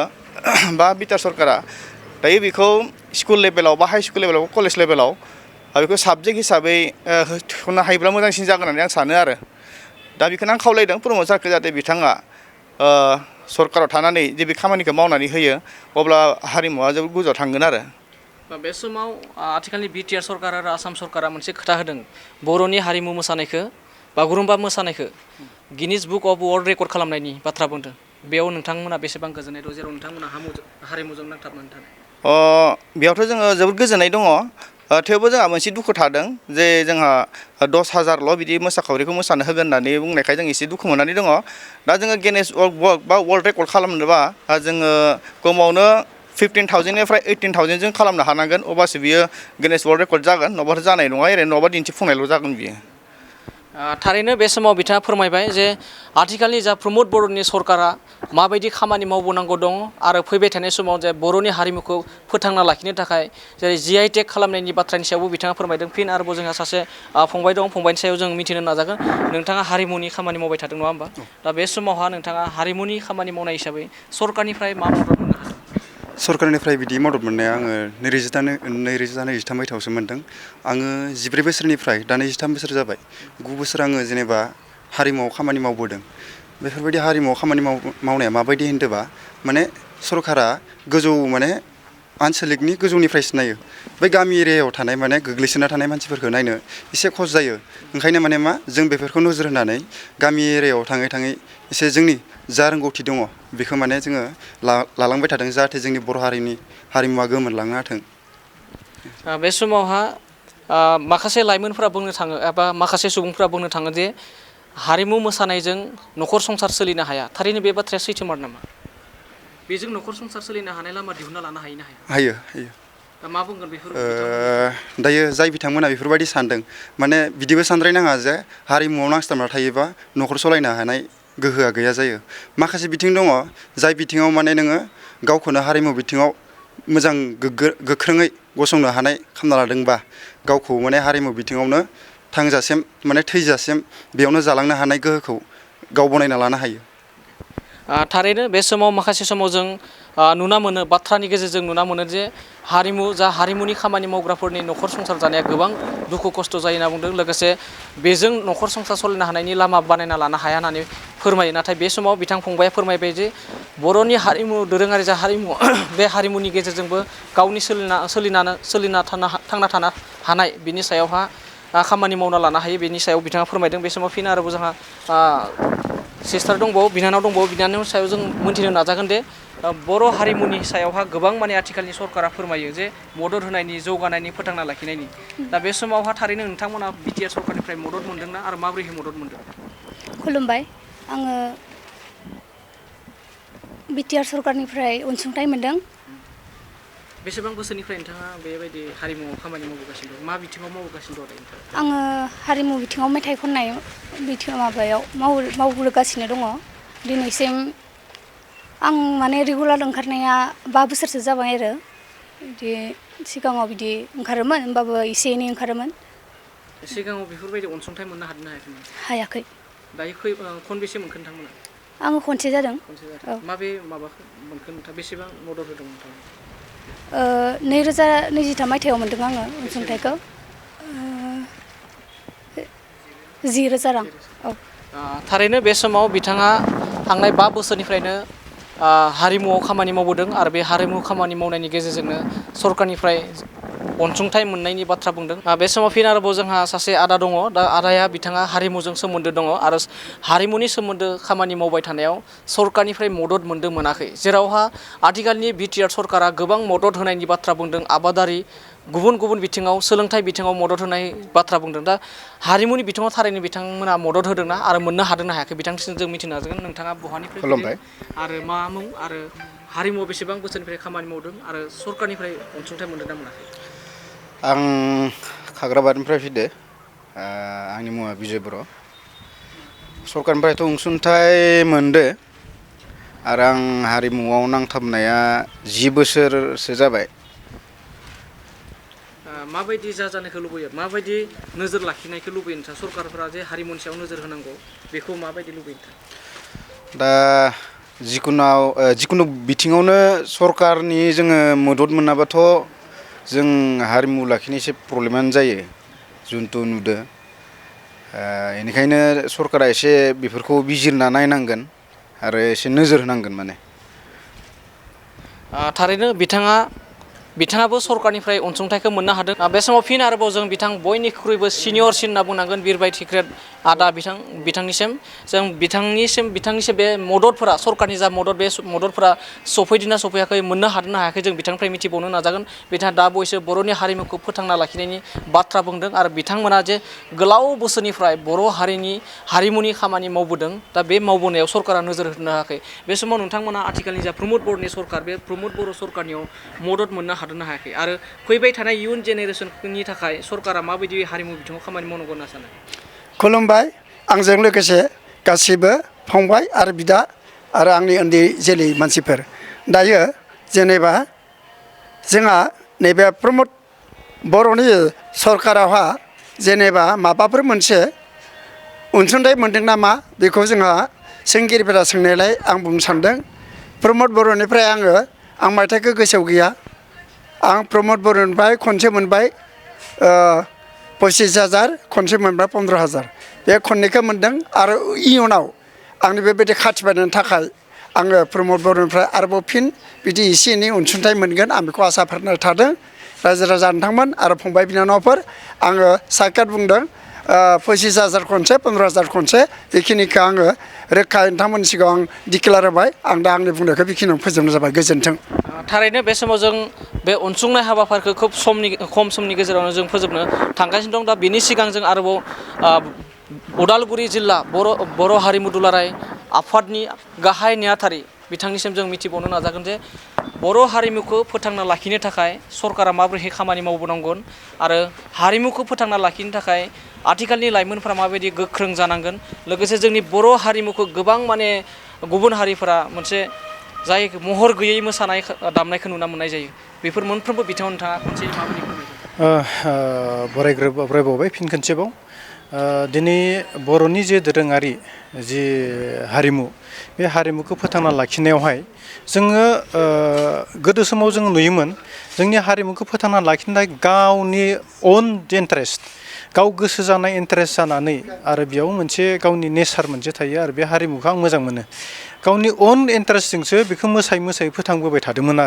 बा बिटिआर सरकारा दायो बेखौ स्कुल लेभेलाव बा हाइ स्कुल लेभेलाव कलेज लेभेलाव बेखौ साबजेक्ट हिसाबै होनो हायोब्ला मोजांसिन जागोन होननानै आं सानो आरो दा बेखौनो आं खावलायदों प्रमद सारखौ जाहाथे बिथाङा सरकाराव थानानै जे बे खामानिखौ मावनानै होयो अब्ला हारिमुवा जोबोद गोजौआव थांगोन आरो बे समाव आथिखालनि बिटिआर सरकार आरो आसाम सरकारा मोनसे खोथा होदों बर'नि हारिमु मोसानायखौ बागुरुम्बा मोसानायखौ Guinness book of world record खालामनायनि बाथ्रा बुंदों बेयाव नोंथांमोना बेसेबां गोजोननाय दं जेराव नोंथांमोना हारिमुजों नांथाबनानै थानाय बेयावथ' जोङो जोबोद गोजोननाय दङ थेवबो जोंहा मोनसे दुखु थादों जे जोंहा 10,000ल' बिदि मोसाखावरिखौ मोसानो होगोन होननानै बुंनायखाय जों एसे दुखु मोननानै दङ दा जोङो गिनेस वर्ल्ड बा वर्ल्ड रेकर्ड खालामनोबा जोङो खमावनो 15,000निफ्राय 18,000 जों खालामनो हानांगोन अब्लासो बियो गिनेस वर्ल्ड रेकर्ड जागोन नङाबाथ' जानाय नङा ओरैनो नङाबा दिन्थिफुंनायल' जागोन बियो थारैनो बे समाव बिथाङा फोरमायबाय जे आथिखालनि जा प्रमद बर'नि सरकारा माबायदि खामानि मावबोनांगौ दं आरो फैबाय थानाय समाव जे बर'नि हारिमुखौ फोथांना लाखिनो थाखाय जेरै GI टेग खालामनायनि बाथ्रानि सायावबो बिथाङा फोरमायदों फिन आरोबाव जोंहा सासे फंबाय दं फंबायनि सायाव जों मिथिनो नाजागोन नोंथाङा हारिमुनि खामानि मावबाय थादों नङा होमबा दा बे समावहा नोंथाङा हारिमुनि खामानि मावनाय हिसाबै सरकारनिफ्राय मा मदद मोननो हादों सरकारनिफ्राय बिदि मदद मोननाया आङो 2023 मायथाइयावसो मोन्दों आङो 14 बोसोरनिफ्राय दा 23 बोसोर जाबाय 9 बोसोर आङो जेनेबा हारिमुआव खामानि मावबोदों बेफोरबायदि हारिमुआव खामानि मावनाया माबायदि होनदोंबा माने सरकारा गोजौ माने आनसलिकनि गोजौनिफ्रायसो नायो बे गामि एरियायाव थानाय माने गोग्लैसोना थानाय मानसिफोरखौ नायनो एसे खस जायो ओंखायनो माने मा जों बेफोरखौ नोजोर होनानै गामि एरियायाव थाङै थाङै एसे जोंनि जा रोंगौथि दङ बेखौ माने जोङो लालांबाय थादों जाहाथे जोंनि बर' हारिमुवा गोमोरलांनो हाथों बे समावहा माखासे लाइमोनफोरा बुंनो थाङो एबा माखासे सुबुंफोरा बुंनो थाङो जे हारिमु मोसानायजों न'खर संसार सोलिनो हाया थारैनो बे बाथ्राया सैथोमार नामा बेजों न'खर संसार सोलिनो हानाय लामा दिहुनना लानो हायो ना हाया हायो दा मा बुंगोन बेफोर दायो जाय बिथांमोना बेफोरबायदि सानदों माने बिदिबो सानद्रायनाङा जे हारिमुआव नांथाबना थायोबा न'खर सलायनो हानाय गोहोआ गैया जायो माखासे बिथिं दङ जाय बिथिङाव माने नोङो गावखौनो हारिमु बिथिङाव मोजां गोख्रोङै गसंनो हानाय खालामना लादोंबा गावखौ माने हारिमु बिथिङावनो थांजासिम माने थैजासिम बेयावनो जालांनो हानाय गोहोखौ गाव बनायना लानो हायो थारैनो बे समाव माखासे समाव जों नुना मोनो बाथ्रानि गेजेरजों नुना मोनो जे हारिमुनि खामानि मावग्राफोरनि न'खर संसार जानाया गोबां दुखु खस्थ' जायो होनना बुंदों लोगोसे बेजों न'खर संसार सलिनो हानायनि लामा बानायना लानो हाया होननानै फोरमायो नाथाय बे समाव बिथां फंबाया फोरमायबाय जे बर'नि हारिमु दोरोङारि जा हारिमु बे हारिमुनि गेजेरजोंबो गावनि थांना थानो हानाय बिनि सायावहा खामानि मावना लानो हायो बेनि सायाव बिथाङा फोरमायदों बे समाव फिन आरोबाव जोंहा सिस्टार दंबावो बिनानावनि सायाव जों मोनथिनो नाजागोन दे बर' हारिमुनि सायावहा गोबां माने आथिखालनि सरकारा फोरमायो जे मदद होनायनि जौगानायनि फोथांना लाखिनायनि दा बे समावहा थारैनो नोंथांमोना बिटिआर सरकारनिफ्राय मदद मोनदोंना आरो माबोरैहाय मदद मोनदों खुलुमबाय आङो बिटिआर सरकारनिफ्राय अनसुंथाइ मोनदों बेसेबां बोसोरनिफ्राय नोंथाङा बेबायदि हारिमुआव खामानि मावबोगासिनो दं मा बिथिङाव मावबोगासिनो दं आङो हारिमु बिथिङाव मेथाइ खननाय माबायाव मावबोगासिनो दङ दिनैसिम आं माने रेगुलार ओंखारनाया 5 बोसोरसो जाबाय आरो बिदि सिगाङाव बिदि ओंखारोमोन होमबाबो एसे एनै ओंखारोमोन सिगाङाव बेफोरबायदि अनसुंथाइ मोननो हादोंना हायाखै दायो खनबेसे मोनखो नोंथांमोना आङो खनसे जादों माबे माबाखौ मोनखो नोंथाङा बेसेबां मदद होदों नोंथाङा 2023 मायथाइयाव मोनदों आङो अनसुंथाइखौ 10,000 रां थारैनो बे समाव बिथाङा थांनाय 5 बोसोरनिफ्रायनो हारिमुआव खामानि मावबोदों आरो बे हारिमु खामानि मावनायनि गेजेरजोंनो सरकारनिफ्राय अनसुंथाइ मोननायनि बाथ्रा बुंदों बे समाव फिन आरोबाव जोंहा सासे आदा दङ दा आदाया बिथाङा हारिमुजों सोमोन्दो दङ आरो हारिमुनि सोमोन्दो खामानि मावबाय थानायाव सरकारनिफ्राय मदद मोनदों मोनाखै जेरावहा आथिखालनि बिटिआर सरकारा गोबां मदद होनायनि बाथ्रा बुंदों आबादारि गुबुन गुबुन बिथिङाव सोलोंथाइ बिथिङाव मदद होनाय बाथ्रा बुंदों दा हारिमुनि बिथिङाव थारैनो बिथांमोना मदद होदोंना आरो मोननो हादोंना हायाखै बिथांसिम जों मिथिनो नाजागोन नोंथाङा बहानिफ्राय खुलुमबाय आरो मा मुं आरो हारिमुआव बेसेबां बोसोरनिफ्राय खामानि मावदों आरो सरकारनिफ्राय अनसुंथाइ मोनदों ना मोनाखै आं खाग्राबादनिफ्राय फैदो आंनि मुङा बिजय बर' सरकारनिफ्रायथ' अनसुंथाइ मोनदो आरो आं हारिमुआव नांथाबनाया 10 बोसोरसो जाबाय। माबायदि जाजानायखौ लुबैयो माबायदि नोजोर लाखिनायखौ लुबैयो नोंथाङा सरकारफोरा जे हारिमुनि सायाव नोजोर होनांगौ बेखौ माबायदि लुबैयो नोंथाङा? दा जिकुनु बिथिङावनो सरकारनि जोङो मदद मोनाबाथ' जों हारिमु लाखिनाय एसे प्रब्लेमानो जायो जुनतु नुदो। बेनिखायनो सरकारा एसे बेफोरखौ बिजिरना नायनांगोन आरो एसे नोजोर होनांगोन माने। थारैनो बिथाङाबो सरकारनिफ्राय अनसुंथाइखौ मोननो हादों। बे समाव फिन आरोबाव जों बयनिख्रुइबो सिनियरसिन होनना बुंनांगोन बिरबाय टिक्रेट आदा बिथांनिसिम जों बिथांनिसिम बे मददफोरा सरकारनि जा मदद बे मददफोरा सफैदोंना सफैयाखै मोननो हादों ना हायाखै जों बिथांनिफ्राय मिथिबावनो नाजागोन। बिथाङा दा बयसो बर'नि हारिमुखौ फोथांना लाखिनायनि बाथ्रा बुंदों आरो बिथांमोना जे गोलाव बोसोरनिफ्राय बर' हारिमुनि खामानि मावबोदों। दा बे मावबोनायाव सरकारा नोजोर होनो हायाखै। बे समाव नोंथांमोना आथिखालनि जा प्रमद बर'नि सरकार बे प्रमद बर' सरकारनियाव मदद मोननो हादोंना हायाखै आरो फैबाय थानाय इयुन जेनेरेसननि थाखाय सरकारा माबायदि हारिमु बिथिङाव खामानि मावनांगौ होनना सानो? खुलुमबाय। आंजों लोगोसे गासिबो फंबाय आरो बिदा आरो आंनि उन्दै जोलै मानसिफोर। दायो जेनेबा जोंहा नैबे प्रमद बर'नि सरकारावहा जेनेबा माबाफोर मोनसे अनसुंथाइ मोनदों नामा बेखौ जोंहा सोंगिरिफोरा सोंनायलाय आं बुंनो सानदों। प्रमद बर'निफ्राय आं मायथाइखौ गोसोआव गैया। आं प्रमद बर'निफ्राय खनसे मोनबाय 25,000 खनसे मोनबाय 15,000 बे खननैखौ मोनदों आरो इयुनाव आंनि बेबायदि खाथि बानायनो थाखाय आङो प्रमद बर'निफ्राय आरोबाव फिन बिदि एसे एनै अनसुंथाइ मोनगोन आं बेखौ आसा फारिना थादों। रायजो राजा नोंथांमोन आरो फंबाय बिनानावफोर आङो साखेत बुंदों 25,000 खनसे 15,000 खनसे बेखिनिखौ आङो रोखा नोंथांमोननि सिगाङाव आं डिक्लेयार होबाय। आं दा आंनि बुंनायखौ बेखिनियाव फोजोबनाय जाबाय। गोजोन्थों। थारैनो बे समाव जों बे अनसुंनाय हाबाफारिखौ खम समनि गेजेरावनो जों फोजोबनो थांगासिनो दं। दा बिनि सिगां जों आरोबाव उदालगुरि जिल्ला बर' हारिमु दुलाराय आफादनि गाहाय नेहाथारि बिथांनिसिम जों मिथिबावनो नाजागोन जे बर' हारिमुखौ फोथांना लाखिनो थाखाय सरकारा माबोरै खामानि मावबोनांगोन आरो हारिमुखौ फोथांना लाखिनो थाखाय आथिखालनि लाइमोनफोरा माबायदि गोख्रों जानांगोन। लोगोसे जोंनि बर' हारिमुखौ गोबां गुबुन हारिफोरा मोनसे जाय महर गैयै मोसानाय दामनायखौ नुनो मोननाय जायो। बेफोर मोनफ्रोमबो बिथिङाव नोंथाङा खनसे माबायदि बरायबावबाय फिन खनसेबाव। दिनै बर'नि जे दोरोङारि जि हारिमु बे हारिमुखौ फोथांना लाखिनायावहाय जोङो गोदो समाव जों नुयोमोन जोंनि हारिमुखौ फोथांना लाखिनो थाखाय गावनि अन इन्टारेस्ट गाव गोसो जानाय इन्टारेस्ट जानानै आरो बेयाव मोनसे गावनि नेचार मोनसे थायो आरो बे हारिमुखौ आं मोजां मोनो। गावनि अन इन्टारेस्टजोंसो बेखौ मोसायै फोथांबोबाय थादोंमोन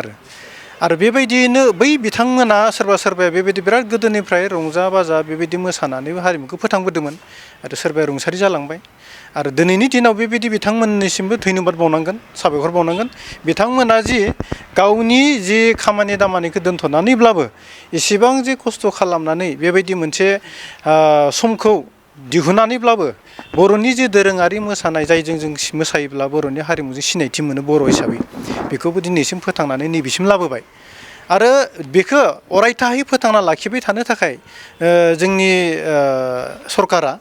आरो बेबायदियैनो बै बिथांमोना सोरबाया बेबायदि बिराद गोदोनिफ्राय रंजा बाजा बेबायदि मोसानानै हारिमुखौ फोथांबोदोंमोन आरो सोरबाया रुंसारि जालांबाय। आरो दिनैनि दिनाव बेबायदि बिथांमोननिसिमबो धन्यबाद बावनांगोन साबायखर बावनांगोन। बिथांमोना जि गावनि जि खामानि दामानिखौ दोनथ'नानैब्लाबो एसेबां जे खस्थ' खालामनानै बेबायदि मोनसे समखौ दिहुननानैब्लाबो बर'नि जे दोरोङारि मोसानाय जायजों जों मोसायोब्ला बर'नि हारिमुजों सिनायथि मोनो बर' हिसाबै बेखौबो दिनैसिम फोथांनानै नैबेसिम लाबोबाय। आरो बेखौ अरायथायै फोथांना लाखिबाय थानो थाखाय जोंनि सरकारा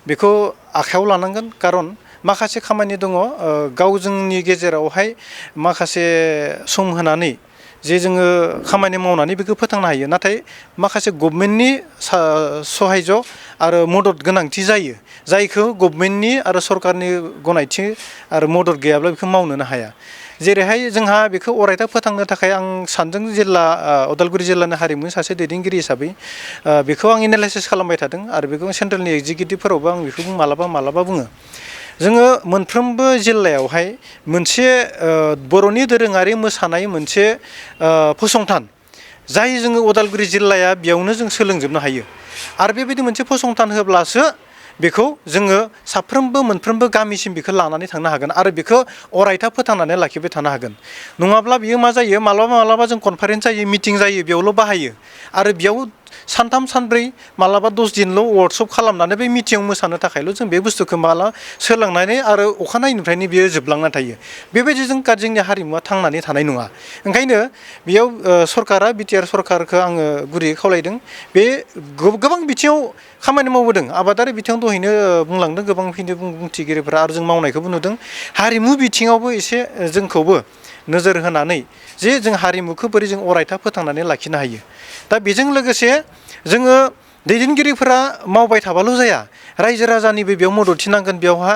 बेखौ आखायाव लानांगोन। खारन माखासे खामानि दङ गाव जोंनि गेजेरावहाय माखासे सम होनानै जे जोङो खामानि मावनानै बेखौ फोथांनो हायो। नाथाय माखासे गभमेन्टनि सहायज आरो मदद गोनांथि जायो जायखौ गभमेन्टनि आरो सरकारनि गनायथि आरो मदद गैयाब्ला बेखौ मावनोनो हाया। जेरैहाय जोंहा बेखौ अरायथा फोथांनो थाखाय आं सानदों उदालगुरि जिल्लानि हारिमुनि सासे दैदेनगिरि हिसाबै बेखौ आं एनालाइसिस खालामबाय थादों आरो बेखौ सेन्ट्रेलनि एग्जिकिउटिभफोरावबो आं बेखौ मालाबा बुङो। जोङो मोनफ्रोमबो जिल्लायावहाय मोनसे बर'नि दोरोङारि मोसानाय मोनसे फसंथान जाय जोङो उदालगुरि जिल्लाया बेयावनो जों सोलोंजोबनो हायो। आरो बेबायदि मोनसे फसंथान होब्लासो बेखौ जोङो मोनफ्रोमबो गामिसिम बेखौ लानानै थांनो हागोन आरो बेखौ अरायथा फोथांनानै लाखिबाय थानो हागोन। नङाब्ला बियो मा जायो मालाबा जों कनफारेन्स जायो मिटिं जायो बेयावल' बाहायो आरो बेयाव सानथाम सानब्रै मालाबा 10 दिनल' वर्कशप खालामनानै बे मिटिंआव मोसानो थाखायल' जों बे बुस्थुखौ माला सोलोंनानै आरो अखानायनिफ्रायनो बियो जोबलांना थायो बेबायदि जोंनि हारिमुवा थांनानै थानाय नङा ओंखायनो बेयाव सरकारा बिटिआर सरकारखौ आङो गुरैयै खावलायदों बे गोबां बिथिङाव खामानि मावबोदों आबादारि बिथिङाव दहायनो बुंलांदों गोबां बुंथिगिरिफोरा आरो जों मावनायखौबो नुदों हारिमु बिथिङावबो एसे जोंखौबो नोजोर होनानै जे जों हारिमुखौ बोरै जों अरायथा फोथांनानै लाखिनो हायो दा बेजों लोगोसे जोङो दैदेनगिरिफोरा मावबाय थाबाल' जाया रायजो राजानिबो बेयाव मददथि नांगोन बेयावहा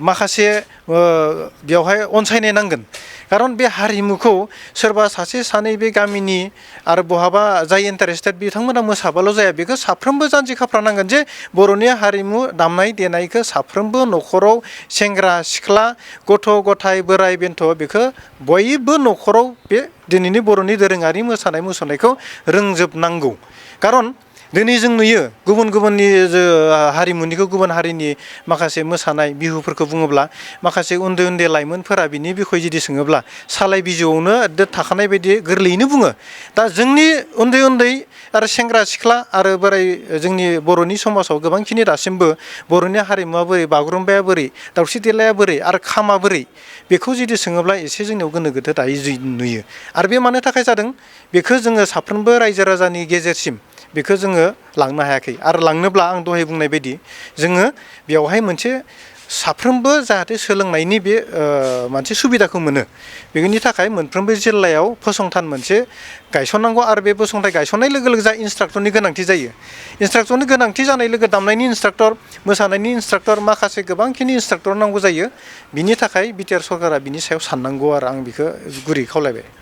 माखासे बेवहाय अनसायनाय नांगोन खारन बे हारिमुखौ सोरबा सासे सानै बे गामिनि आरो बहाबा जाय इन्टारेस्टेड बिथांमोना मोसाबाल' जाया बेखौ साफ्रोमबो जानजि खाफ्रानांगोन जे बर'नि हारिमु दामनाय देनायखौ साफ्रोमबो न'खराव सेंग्रा सिख्ला गथ' गथाय बोराय बेन्थ' बेखौ बयबो न'खराव बे दिनैनि बर'नि दोरोङारि मोसानाय मुसुरनायखौ रोंजोबनांगौ खारन दिनै जों नुयो गुबुननि हारिमुनिखौ गुबुन हारिनि माखासे मोसानाय बिहुफोरखौ बुङोब्ला माखासे उन्दै लाइमोनफोरा बिनि बिखय जुदि सोङोब्ला सालाय बिजौआवनो थाखानाय बायदि गोरलैयैनो बुङो दा जोंनि उन्दै आरो सेंग्रा सिख्ला आरो बोराय जोंनि बर'नि समाजाव गोबांखिनि दासिमबो बर'नि हारिमुवा बोरै बागुरुम्बाया बोरै दावस्रि देलाया बोरै आरो खामा बोरै बेखौ जुदि सोङोब्ला एसे जोंनियाव गोनो गोथो दायो नुयो आरो बे मानो थाखाय जादों बेखौ जोङो साफ्रोमबो रायजो राजानि गेजेरसिम बेखौ जोङो लांनो हायाखै आरो लांनोब्ला आं दहाय बुंनाय बायदि जोङो बेवहाय मोनसे साफ्रोमबो जाहाथे सोलोंनायनि बे मोनसे सुबिदाखौ मोनो बेनि थाखाय मोनफ्रोमबो जिल्लायाव फसंथान मोनसे गायसननांगौ आरो बे फसंथान गायसननाय लोगो लोगो जा इन्सट्राक्टरनि गोनांथि जायो इन्सट्राक्टरनि गोनांथि जानाय लोगो दामनायनि इन्सट्राक्टर मोसानायनि इन्सट्राक्टर माखासे गोबांखिनि इन्सट्राक्टर नांगौ जायो बिनि थाखाय बिटिआर सरकारा बिनि सायाव साननांगौ आरो आं बेखौ गुरै खावलायबाय